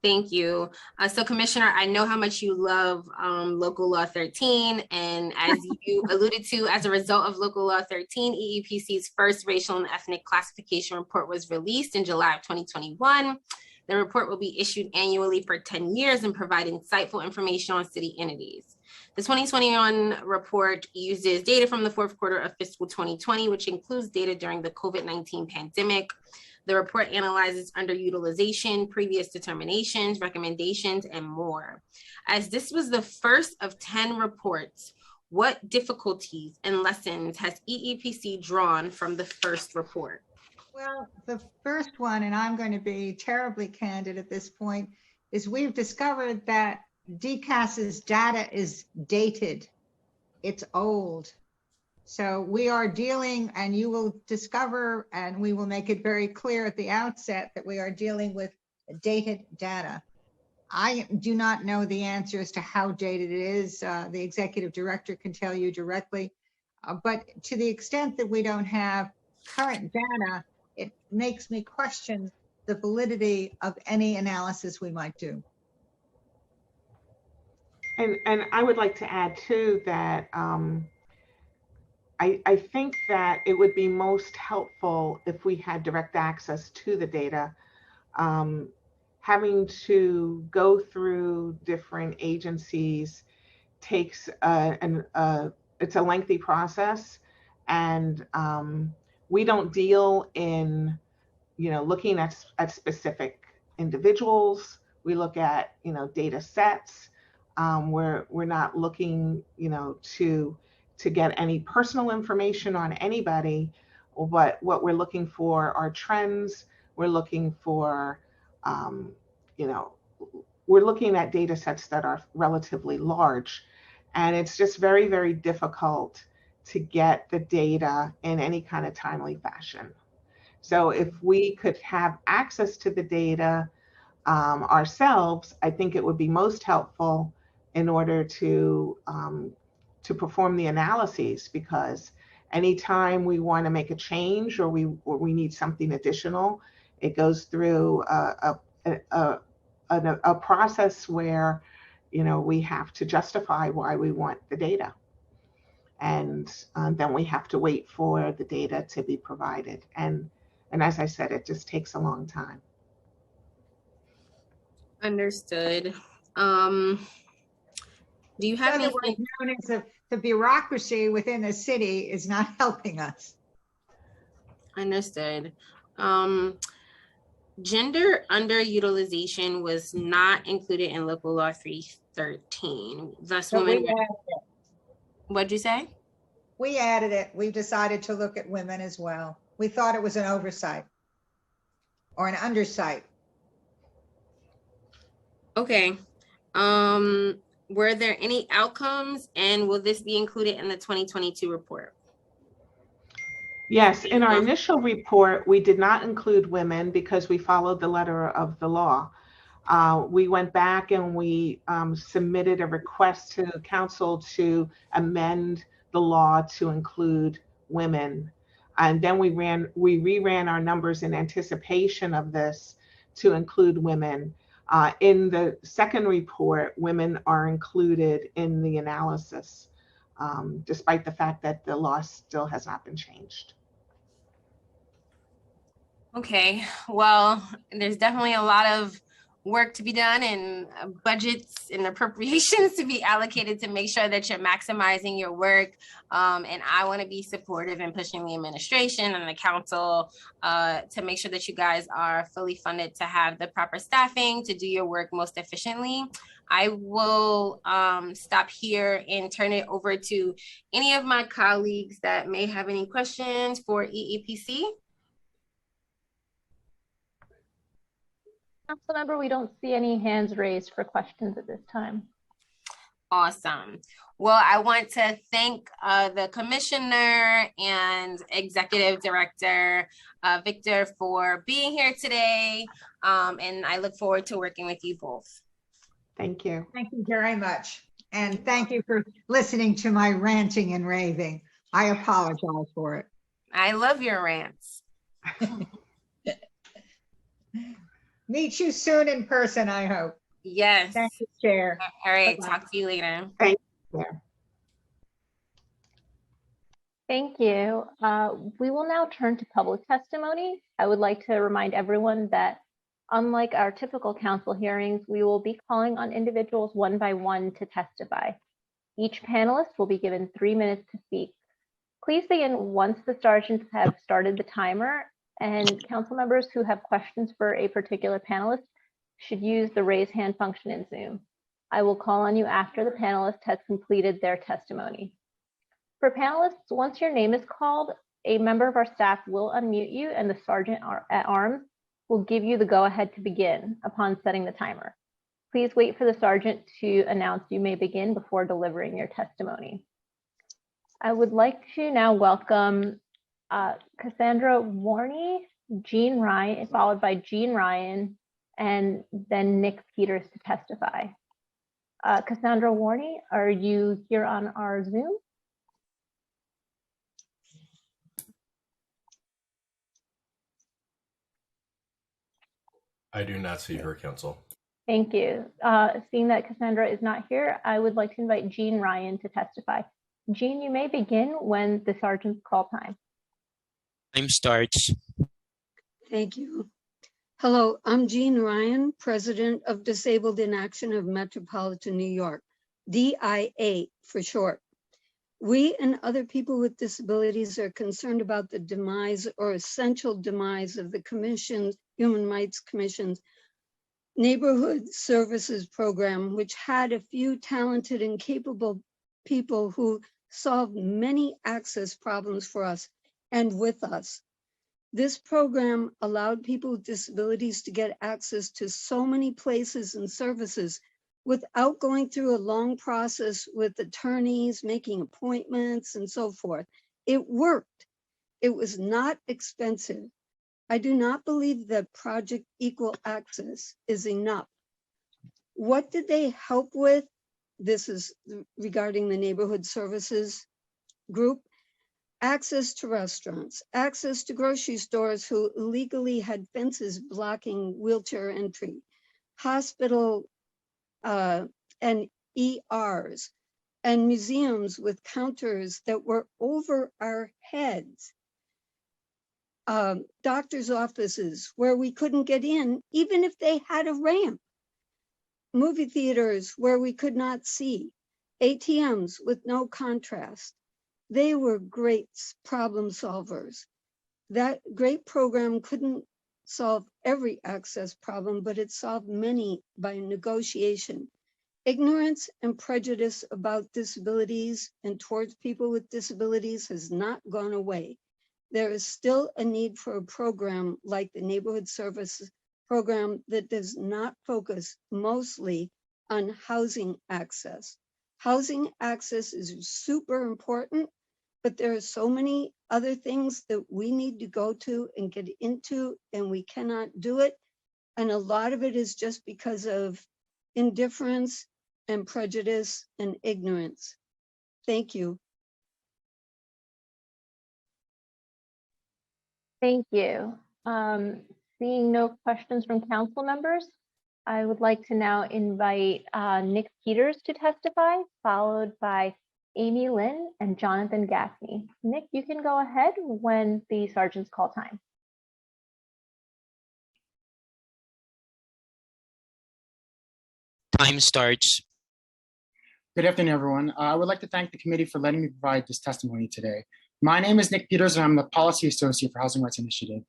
thank you. So Commissioner, I know how much you love Local Law 13, and as you alluded to, as a result of Local Law 13, EEPC's first racial and ethnic classification report was released in July of 2021. The report will be issued annually for 10 years and provide insightful information on city entities. The 2021 report uses data from the 4th quarter of fiscal 2020, which includes data during the COVID-19 pandemic. The report analyzes underutilization, previous determinations, recommendations, and more. As this was the first of 10 reports, what difficulties and lessons has EEPC drawn from the first report? Well, the first one, and I'm going to be terribly candid at this point, is we've discovered that DCAS's data is dated. It's old. So we are dealing, and you will discover, and we will make it very clear at the outset that we are dealing with dated data. I do not know the answer as to how dated it is. The executive director can tell you directly. But to the extent that we don't have current data, it makes me question the validity of any analysis we might do. And I would like to add too that I think that it would be most helpful if we had direct access to the data. Having to go through different agencies takes it's a lengthy process, and we don't deal in looking at specific individuals. We look at data sets. We're not looking to get any personal information on anybody, but what we're looking for are trends. We're looking for we're looking at data sets that are relatively large, and it's just very, very difficult to get the data in any kind of timely fashion. So if we could have access to the data ourselves, I think it would be most helpful in order to perform the analyses, because anytime we want to make a change or we need something additional, it goes through a process where we have to justify why we want the data, and then we have to wait for the data to be provided, and as I said, it just takes a long time. Understood. Do you have anything? Known as the bureaucracy within the city is not helping us. Understood. Gender underutilization was not included in Local Law 313. Thus, women. What'd you say? We added it. We decided to look at women as well. We thought it was an oversight or an undersight. Okay. Were there any outcomes, and will this be included in the 2022 report? Yes, in our initial report, we did not include women because we followed the letter of the law. We went back and we submitted a request to council to amend the law to include women. And then we reran our numbers in anticipation of this to include women. In the second report, women are included in the analysis, despite the fact that the law still has not been changed. Okay, well, there's definitely a lot of work to be done and budgets and appropriations to be allocated to make sure that you're maximizing your work. And I want to be supportive in pushing the administration and the council to make sure that you guys are fully funded to have the proper staffing to do your work most efficiently. I will stop here and turn it over to any of my colleagues that may have any questions for EEPC. Councilmember, we don't see any hands raised for questions at this time. Awesome. Well, I want to thank the commissioner and executive director, Victor, for being here today. And I look forward to working with you both. Thank you. Thank you very much. And thank you for listening to my ranting and raving. I apologize for it. I love your rants. Meet you soon in person, I hope. Yes. Thank you, Chair. All right. Bye-bye. Talk to you later. Thank you. We will now turn to public testimony. I would like to remind everyone that unlike our typical council hearings, we will be calling on individuals one by one to testify. Each panelist will be given 3 minutes to speak. Please begin once the sergeants have started the timer, and council members who have questions for a particular panelist should use the raise hand function in Zoom. I will call on you after the panelist has completed their testimony. For panelists, once your name is called, a member of our staff will unmute you and the sergeant at arms will give you the go-ahead to begin upon setting the timer. Please wait for the sergeant to announce you may begin before delivering your testimony. I would like to now welcome Cassandra Warney, Jean Ryan, followed by Jean Ryan, and then Nick Peters to testify. Cassandra Warney, are you here on our Zoom? I do not see her, Council. Thank you. Seeing that Cassandra is not here, I would like to invite Jean Ryan to testify. Jean, you may begin when the sergeant's call time. Time starts. Thank you. Hello, I'm Jean Ryan, President of Disabled in Action of Metropolitan New York, DIA for short. We and other people with disabilities are concerned about the demise or essential demise of the Commission's, Human Rights Commission's Neighborhood Services Program, which had a few talented and capable people who solved many access problems for us and with us. This program allowed people with disabilities to get access to so many places and services without going through a long process with attorneys, making appointments, and so forth. It worked. It was not expensive. I do not believe that Project Equal Access is enough. What did they help with? This is regarding the neighborhood services group. Access to restaurants, access to grocery stores who illegally had fences blocking wheelchair entry, hospital and ERs, and museums with counters that were over our heads. Doctors' offices where we couldn't get in, even if they had a ramp. Movie theaters where we could not see. ATMs with no contrast. They were great problem solvers. That great program couldn't solve every access problem, but it solved many by negotiation. Ignorance and prejudice about disabilities and towards people with disabilities has not gone away. There is still a need for a program like the Neighborhood Services Program that does not focus mostly on housing access. Housing access is super important, but there are so many other things that we need to go to and get into, and we cannot do it. And a lot of it is just because of indifference and prejudice and ignorance. Thank you. Thank you. Seeing no questions from council members, I would like to now invite Nick Peters to testify, followed by Amy Lynn and Jonathan Gaffney. Nick, you can go ahead when the sergeant's call time. Time starts. Good afternoon, everyone. I would like to thank the committee for letting me provide this testimony today. My name is Nick Peters, and I'm the Policy Associate for Housing Rights Initiative.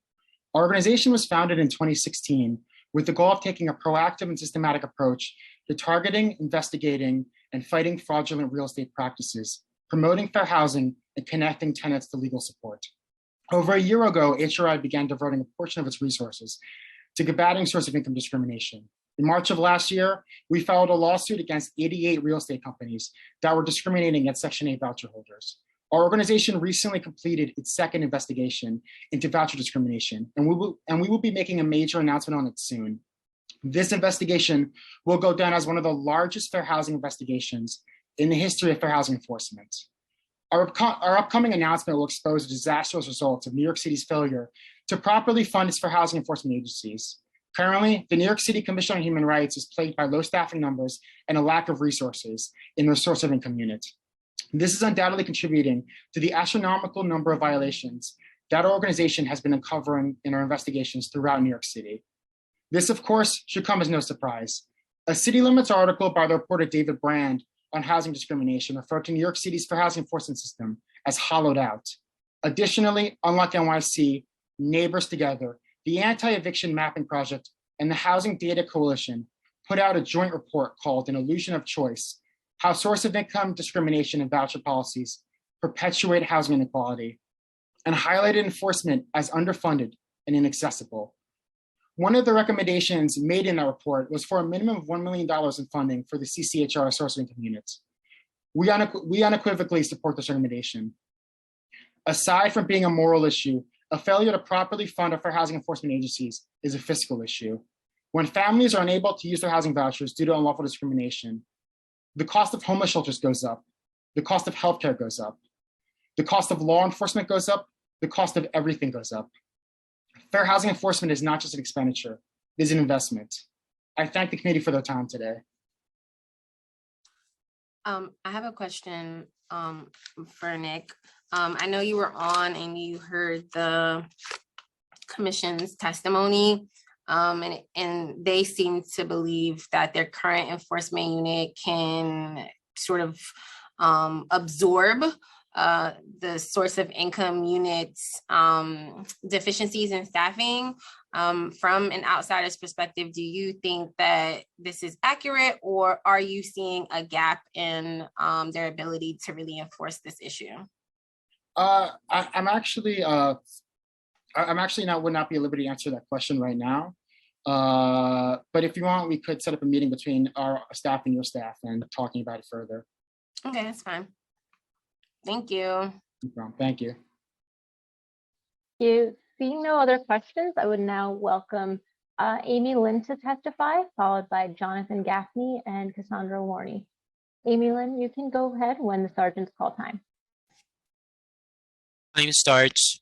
Our organization was founded in 2016 with the goal of taking a proactive and systematic approach to targeting, investigating, and fighting fraudulent real estate practices, promoting fair housing, and connecting tenants to legal support. Over a year ago, HRI began diverting a portion of its resources to combating source of income discrimination. In March of last year, we filed a lawsuit against 88 real estate companies that were discriminating against Section 8 voucher holders. Our organization recently completed its second investigation into voucher discrimination, and we will be making a major announcement on it soon. This investigation will go down as one of the largest fair housing investigations in the history of fair housing enforcement. Our upcoming announcement will expose the disastrous results of New York City's failure to properly fund its fair housing enforcement agencies. Currently, the New York City Commission on Human Rights is plagued by low staffing numbers and a lack of resources in their source of income unit. This is undoubtedly contributing to the astronomical number of violations that our organization has been uncovering in our investigations throughout New York City. This, of course, should come as no surprise. A City Limits article by the reporter David Brand on housing discrimination referred to New York City's fair housing enforcement system as hollowed out. Additionally, unlike NYC, Neighbors Together, the Anti-Eviction Mapping Project, and the Housing Data Coalition put out a joint report called An Illusion of Choice: How Source of Income Discrimination and Voucher Policies Perpetuate Housing Inequality, and highlighted enforcement as underfunded and inaccessible. One of the recommendations made in that report was for a minimum of $1 million in funding for the CCHR source of income units. We unequivocally support this recommendation. Aside from being a moral issue, a failure to properly fund our fair housing enforcement agencies is a fiscal issue. When families are unable to use their housing vouchers due to unlawful discrimination, the cost of homeless shelters goes up, the cost of healthcare goes up, the cost of law enforcement goes up, the cost of everything goes up. Fair housing enforcement is not just an expenditure, it is an investment. I thank the committee for their time today. I have a question for Nick. I know you were on and you heard the commission's testimony, and they seem to believe that their current enforcement unit can sort of absorb the source of income units deficiencies in staffing. From an outsider's perspective, do you think that this is accurate, or are you seeing a gap in their ability to really enforce this issue? I'm actually would not be at liberty to answer that question right now. But if you want, we could set up a meeting between our staff and your staff and talking about it further. Okay, that's fine. Thank you. No problem. Thank you. Seeing no other questions, I would now welcome Amy Lynn to testify, followed by Jonathan Gaffney and Cassandra Warney. Amy Lynn, you can go ahead when the sergeants call time. Time starts.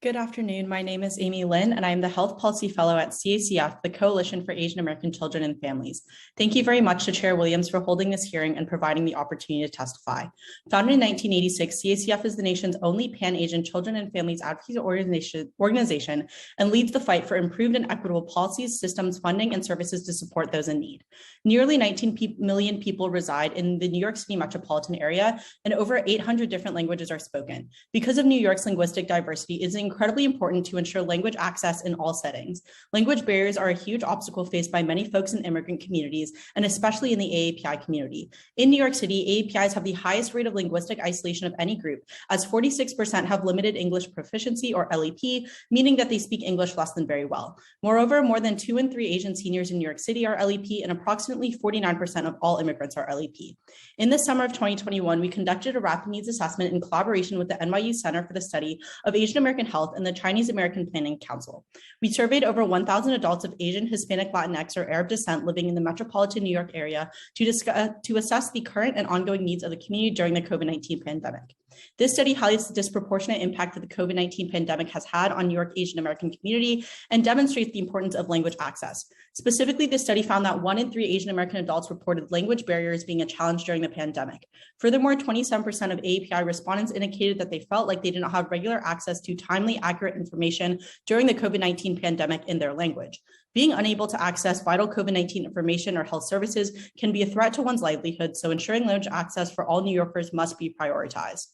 Good afternoon. My name is Amy Lynn, and I am the Health Policy Fellow at CACF, the Coalition for Asian American Children and Families. Thank you very much to Chair Williams for holding this hearing and providing the opportunity to testify. Founded in 1986, CACF is the nation's only Pan-Asian children and families advocacy organization and leads the fight for improved and equitable policies, systems, funding, and services to support those in need. Nearly 19 million people reside in the New York City metropolitan area, and over 800 different languages are spoken. Because of New York's linguistic diversity, it is incredibly important to ensure language access in all settings. Language barriers are a huge obstacle faced by many folks in immigrant communities, and especially in the AAPI community. In New York City, AAPIs have the highest rate of linguistic isolation of any group, as 46% have limited English proficiency, or LEP, meaning that they speak English less than very well. Moreover, more than 2 in 3 Asian seniors in New York City are LEP, and approximately 49% of all immigrants are LEP. In the summer of 2021, we conducted a rapid needs assessment in collaboration with the NYU Center for the Study of Asian American Health and the Chinese American Planning Council. We surveyed over 1,000 adults of Asian, Hispanic, Latinx, or Arab descent living in the metropolitan New York area to assess the current and ongoing needs of the community during the COVID-19 pandemic. This study highlights the disproportionate impact that the COVID-19 pandemic has had on New York Asian American community and demonstrates the importance of language access. Specifically, this study found that 1 in 3 Asian American adults reported language barriers being a challenge during the pandemic. Furthermore, 27% of AAPI respondents indicated that they felt like they did not have regular access to timely, accurate information during the COVID-19 pandemic in their language. Being unable to access vital COVID-19 information or health services can be a threat to one's livelihood, so ensuring language access for all New Yorkers must be prioritized.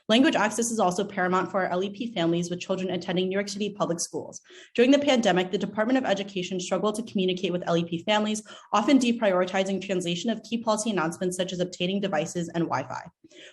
Language access is also paramount for our LEP families with children attending New York City public schools. During the pandemic, the Department of Education struggled to communicate with LEP families, often deprioritizing translation of key policy announcements such as obtaining devices and Wi-Fi.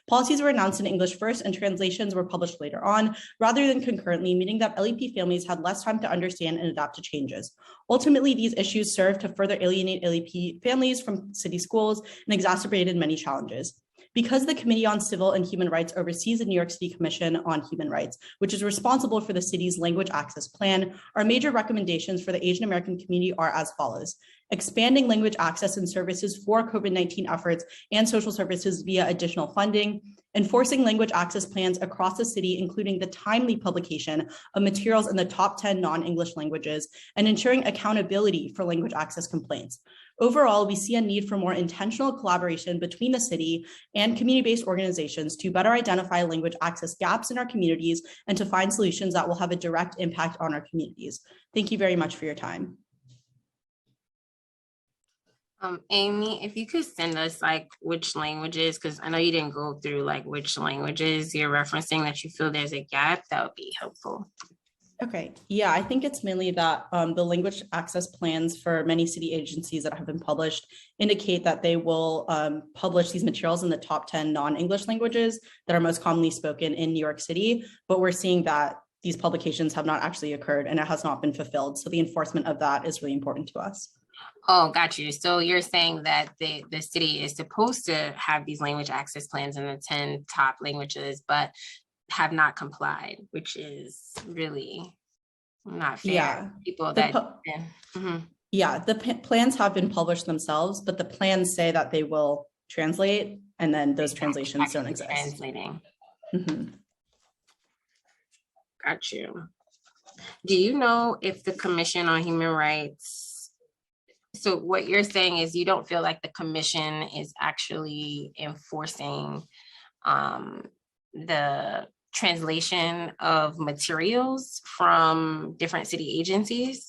Policies were announced in English first and translations were published later on, rather than concurrently, meaning that LEP families had less time to understand and adapt to changes. Ultimately, these issues served to further alienate LEP families from city schools and exacerbated many challenges. Because the Committee on Civil and Human Rights oversees the New York City Commission on Human Rights, which is responsible for the city's language access plan, our major recommendations for the Asian American community are as follows: expanding language access and services for COVID-19 efforts and social services via additional funding, enforcing language access plans across the city, including the timely publication of materials in the top 10 non-English languages, and ensuring accountability for language access complaints. Overall, we see a need for more intentional collaboration between the city and community-based organizations to better identify language access gaps in our communities and to find solutions that will have a direct impact on our communities. Thank you very much for your time. Amy, if you could send us like which languages, because I know you didn't go through like which languages you're referencing that you feel there's a gap, that would be helpful. Okay, yeah, I think it's mainly that the language access plans for many city agencies that have been published indicate that they will publish these materials in the top 10 non-English languages that are most commonly spoken in New York City, but we're seeing that these publications have not actually occurred and it has not been fulfilled. So the enforcement of that is really important to us. Oh, got you. So you're saying that the city is supposed to have these language access plans in the 10 top languages, but have not complied, which is really not fair. Yeah. People that Yeah, the plans have been published themselves, but the plans say that they will translate, and then those translations don't exist. Translating. Mm-hmm. Got you. Do you know if the Commission on Human Rights, so what you're saying is you don't feel like the commission is actually enforcing the translation of materials from different city agencies?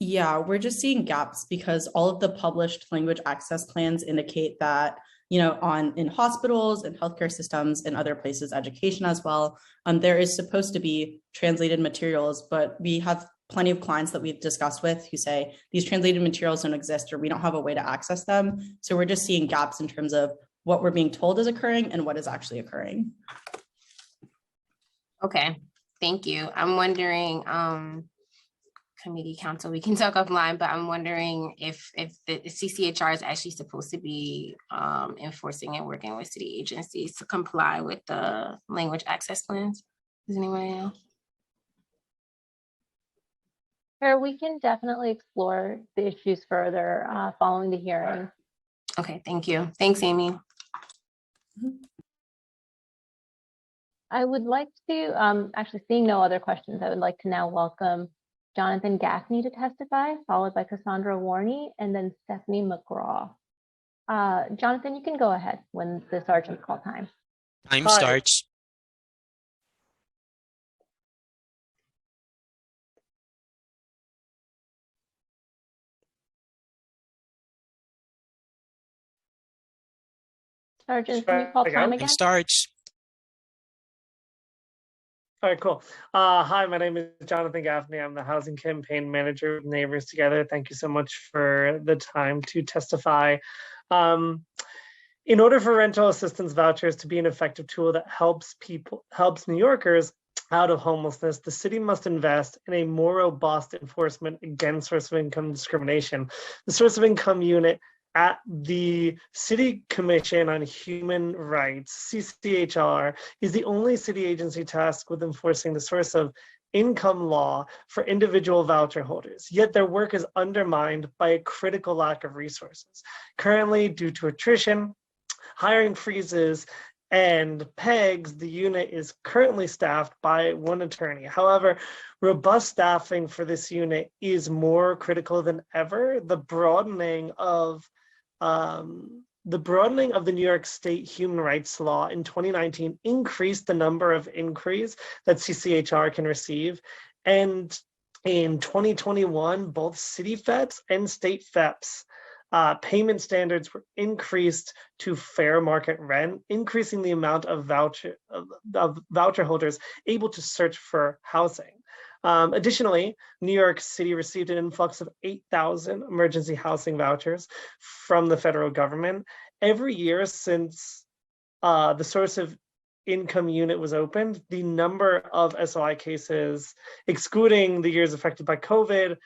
Yeah, we're just seeing gaps because all of the published language access plans indicate that, you know, in hospitals and healthcare systems and other places, education as well, there is supposed to be translated materials, but we have plenty of clients that we've discussed with who say these translated materials don't exist or we don't have a way to access them. So we're just seeing gaps in terms of what we're being told is occurring and what is actually occurring. Okay, thank you. I'm wondering, committee council, we can talk offline, but I'm wondering if the CCHR is actually supposed to be enforcing and working with city agencies to comply with the language access plans. Does anyone know? Chair, we can definitely explore the issues further following the hearing. Okay, thank you. Thanks, Amy. I would like to, actually seeing no other questions, I would like to now welcome Jonathan Gaffney to testify, followed by Cassandra Warney, and then Stephanie McGraw. Jonathan, you can go ahead when the sergeants call time. Time starts. Sergeant, can you call time again? Time starts. All right, cool. Hi, my name is Jonathan Gaffney. I'm the Housing Campaign Manager with Neighbors Together. Thank you so much for the time to testify. In order for rental assistance vouchers to be an effective tool that helps New Yorkers out of homelessness, the city must invest in a more robust enforcement against source of income discrimination. The source of income unit at the City Commission on Human Rights, CCHR, is the only city agency tasked with enforcing the source of income law for individual voucher holders, yet their work is undermined by a critical lack of resources. Currently, due to attrition, hiring freezes, and pegs, the unit is currently staffed by one attorney. However, robust staffing for this unit is more critical than ever. The broadening of the New York State human rights law in 2019 increased the number of inquiries that CCHR can receive. And in 2021, both city FEPs and state FEPs payment standards were increased to fair market rent, increasing the amount of voucher holders able to search for housing. Additionally, New York City received an influx of 8,000 emergency housing vouchers from the federal government. Every year since the source of income unit was opened, the number of SOI cases, excluding the years affected by COVID,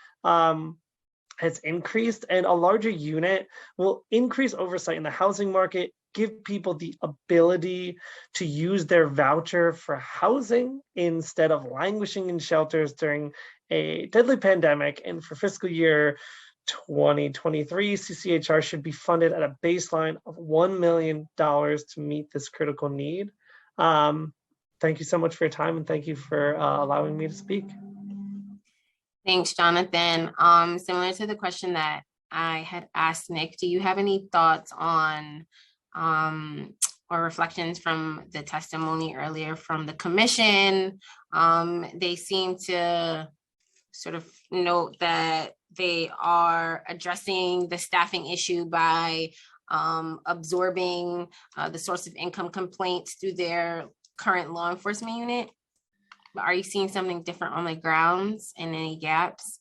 has increased, and a larger unit will increase oversight in the housing market, give people the ability to use their voucher for housing instead of languishing in shelters during a deadly pandemic. And for fiscal year 2023, CCHR should be funded at a baseline of $1 million to meet this critical need. Thank you so much for your time, and thank you for allowing me to speak. Thanks, Jonathan. Similar to the question that I had asked Nick, do you have any thoughts on or reflections from the testimony earlier from the commission? They seem to sort of note that they are addressing the staffing issue by absorbing the source of income complaints through their current law enforcement unit. Are you seeing something different on the grounds and any gaps?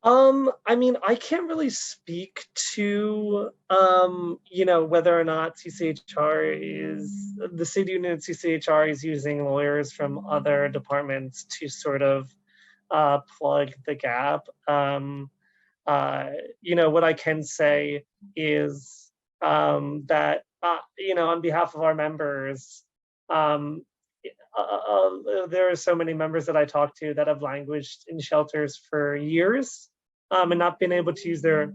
I mean, I can't really speak to, whether or not CCHR is, the city unit of CCHR is using lawyers from other departments to sort of plug the gap. What I can say is that, on behalf of our members, there are so many members that I talk to that have languished in shelters for years and not been able to use their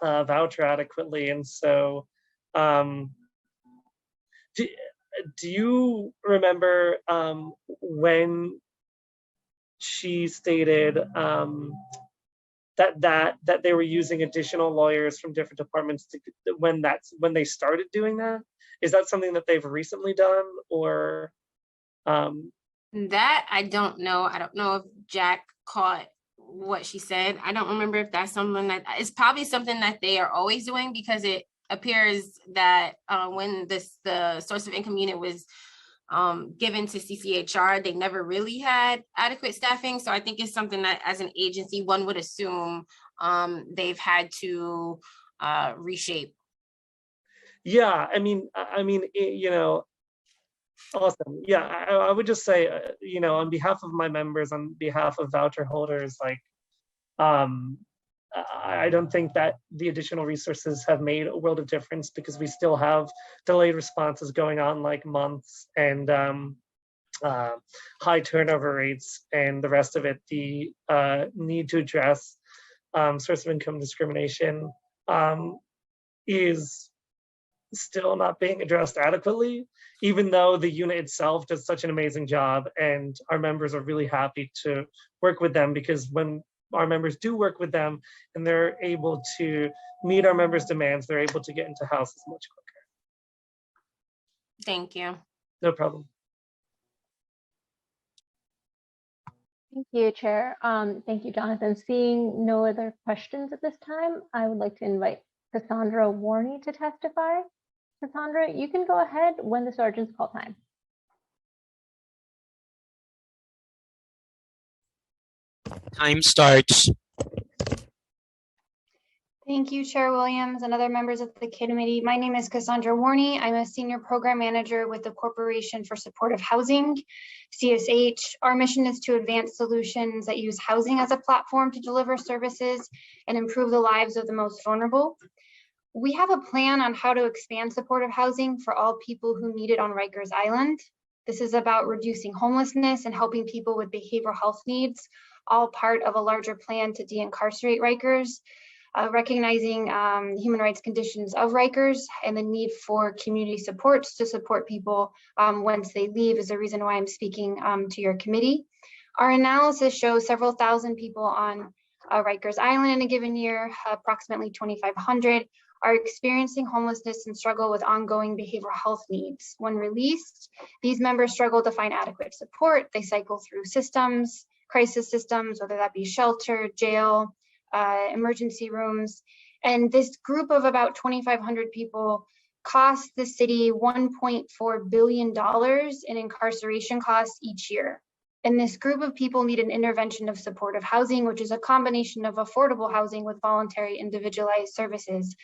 voucher adequately. And so, do you remember when she stated that they were using additional lawyers from different departments when they started doing that? Is that something that they've recently done, or? That I don't know. I don't know if Jack caught what she said. I don't remember if that's something that it's probably something that they are always doing, because it appears that when the source of income unit was given to CCHR, they never really had adequate staffing. So I think it's something that as an agency, one would assume they've had to reshape. Yeah, I mean, awesome. Yeah, I would just say, on behalf of my members, on behalf of voucher holders, I don't think that the additional resources have made a world of difference, because we still have delayed responses going on like months, and high turnover rates, and the rest of it. The need to address source of income discrimination is still not being addressed adequately, even though the unit itself does such an amazing job, and our members are really happy to work with them, because when our members do work with them and they're able to meet our members' demands, they're able to get into houses much quicker. Thank you. No problem. Thank you, Chair. Thank you, Jonathan. Seeing no other questions at this time, I would like to invite Cassandra Warney to testify. Cassandra, you can go ahead when the sergeant's call time. Time starts. Thank you, Chair Williams and other members of the committee. My name is Cassandra Warney. I'm a senior program manager with the Corporation for Supportive Housing, CSH. Our mission is to advance solutions that use housing as a platform to deliver services and improve the lives of the most vulnerable. We have a plan on how to expand supportive housing for all people who need it on Rikers Island. This is about reducing homelessness and helping people with behavioral health needs, all part of a larger plan to de-incarcerate Rikers, recognizing human rights conditions of Rikers and the need for community supports to support people once they leave is the reason why I'm speaking to your committee. Our analysis shows several thousand people on Rikers Island in a given year, approximately 2,500, are experiencing homelessness and struggle with ongoing behavioral health needs. When released, these members struggle to find adequate support. They cycle through systems, crisis systems, whether that be shelter, jail, emergency rooms. And this group of about 2,500 people costs the city $1.4 billion in incarceration costs each year. And this group of people need an intervention of supportive housing, which is a combination of affordable housing with voluntary individualized services.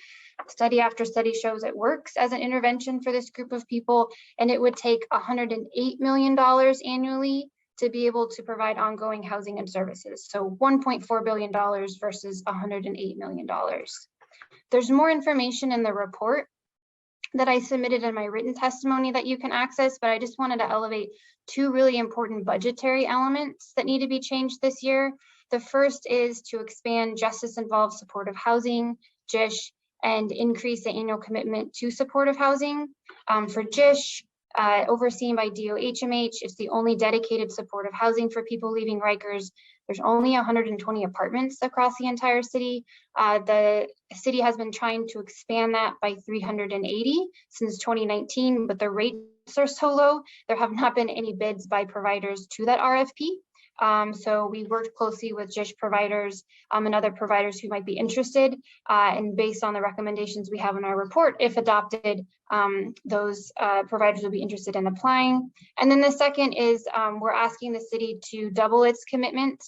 Study after study shows it works as an intervention for this group of people, and it would take $108 million annually to be able to provide ongoing housing and services. So $1.4 billion versus $108 million. There's more information in the report that I submitted in my written testimony that you can access, but I just wanted to elevate two really important budgetary elements that need to be changed this year. The first is to expand justice-involved supportive housing, JISH, and increase the annual commitment to supportive housing. For JISH, overseen by DOHMH, it's the only dedicated supportive housing for people leaving Rikers. There's only 120 apartments across the entire city. The city has been trying to expand that by 380 since 2019, but the rates are so low, there have not been any bids by providers to that RFP. So we worked closely with JISH providers and other providers who might be interested. And based on the recommendations we have in our report, if adopted, those providers will be interested in applying. And then the second is we're asking the city to double its commitment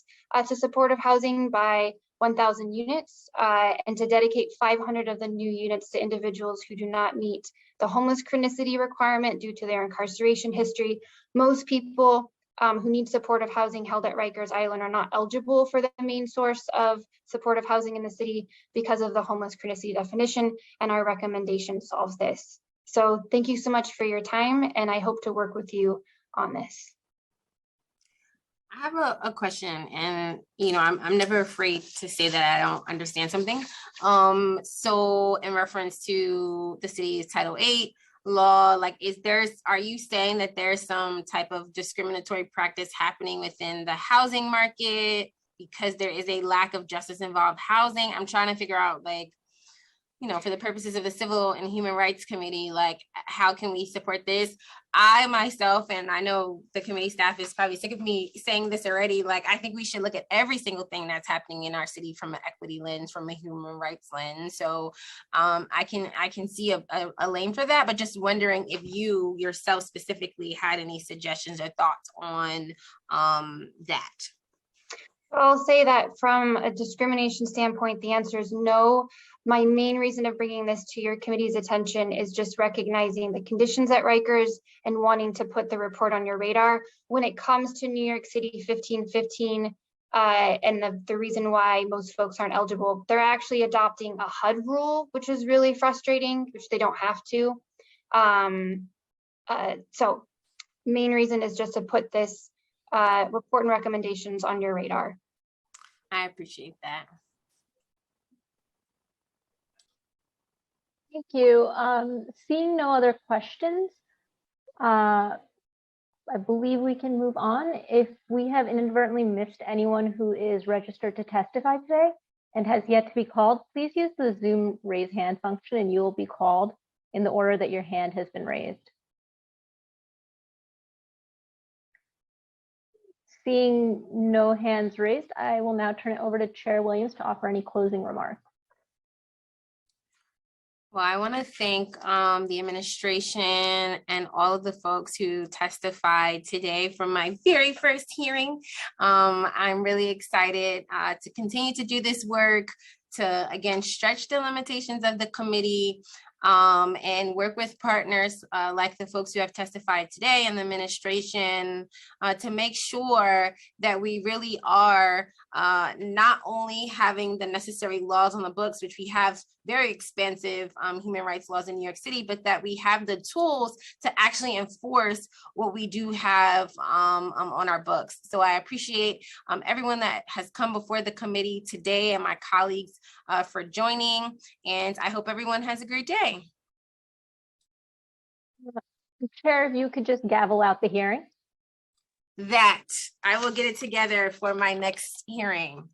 to supportive housing by 1,000 units and to dedicate 500 of the new units to individuals who do not meet the homeless chronicity requirement due to their incarceration history. Most people who need supportive housing held at Rikers Island are not eligible for the main source of supportive housing in the city because of the homeless chronicity definition, and our recommendation solves this. So thank you so much for your time, and I hope to work with you on this. I have a question, and I'm never afraid to say that I don't understand something. So in reference to the city's Title VIII law, like are you saying that there's some type of discriminatory practice happening within the housing market because there is a lack of justice involved housing? I'm trying to figure out, like, for the purposes of the Civil and Human Rights Committee, like, how can we support this? I myself, and I know the committee staff is probably sick of me saying this already, like, I think we should look at every single thing that's happening in our city from an equity lens, from a human rights lens. So I can see a lane for that, but just wondering if you yourself specifically had any suggestions or thoughts on that. I'll say that from a discrimination standpoint, the answer is no. My main reason of bringing this to your committee's attention is just recognizing the conditions at Rikers and wanting to put the report on your radar. When it comes to New York City 1515, and the reason why most folks aren't eligible, they're actually adopting a HUD rule, which is really frustrating, which they don't have to. So main reason is just to put this report and recommendations on your radar. I appreciate that. Thank you. Seeing no other questions, I believe we can move on. If we have inadvertently missed anyone who is registered to testify today and has yet to be called, please use the Zoom raise hand function and you will be called in the order that your hand has been raised. Seeing no hands raised, I will now turn it over to Chair Williams to offer any closing remarks. Well, I want to thank the administration and all of the folks who testified today from my very first hearing. I'm really excited to continue to do this work, to, again, stretch the limitations of the committee and work with partners like the folks who have testified today and the administration to make sure that we really are not only having the necessary laws on the books, which we have very expansive human rights laws in New York City, but that we have the tools to actually enforce what we do have on our books. So I appreciate everyone that has come before the committee today and my colleagues for joining, and I hope everyone has a great day. Chair, if you could just gavel out the hearing. That I will get it together for my next hearing.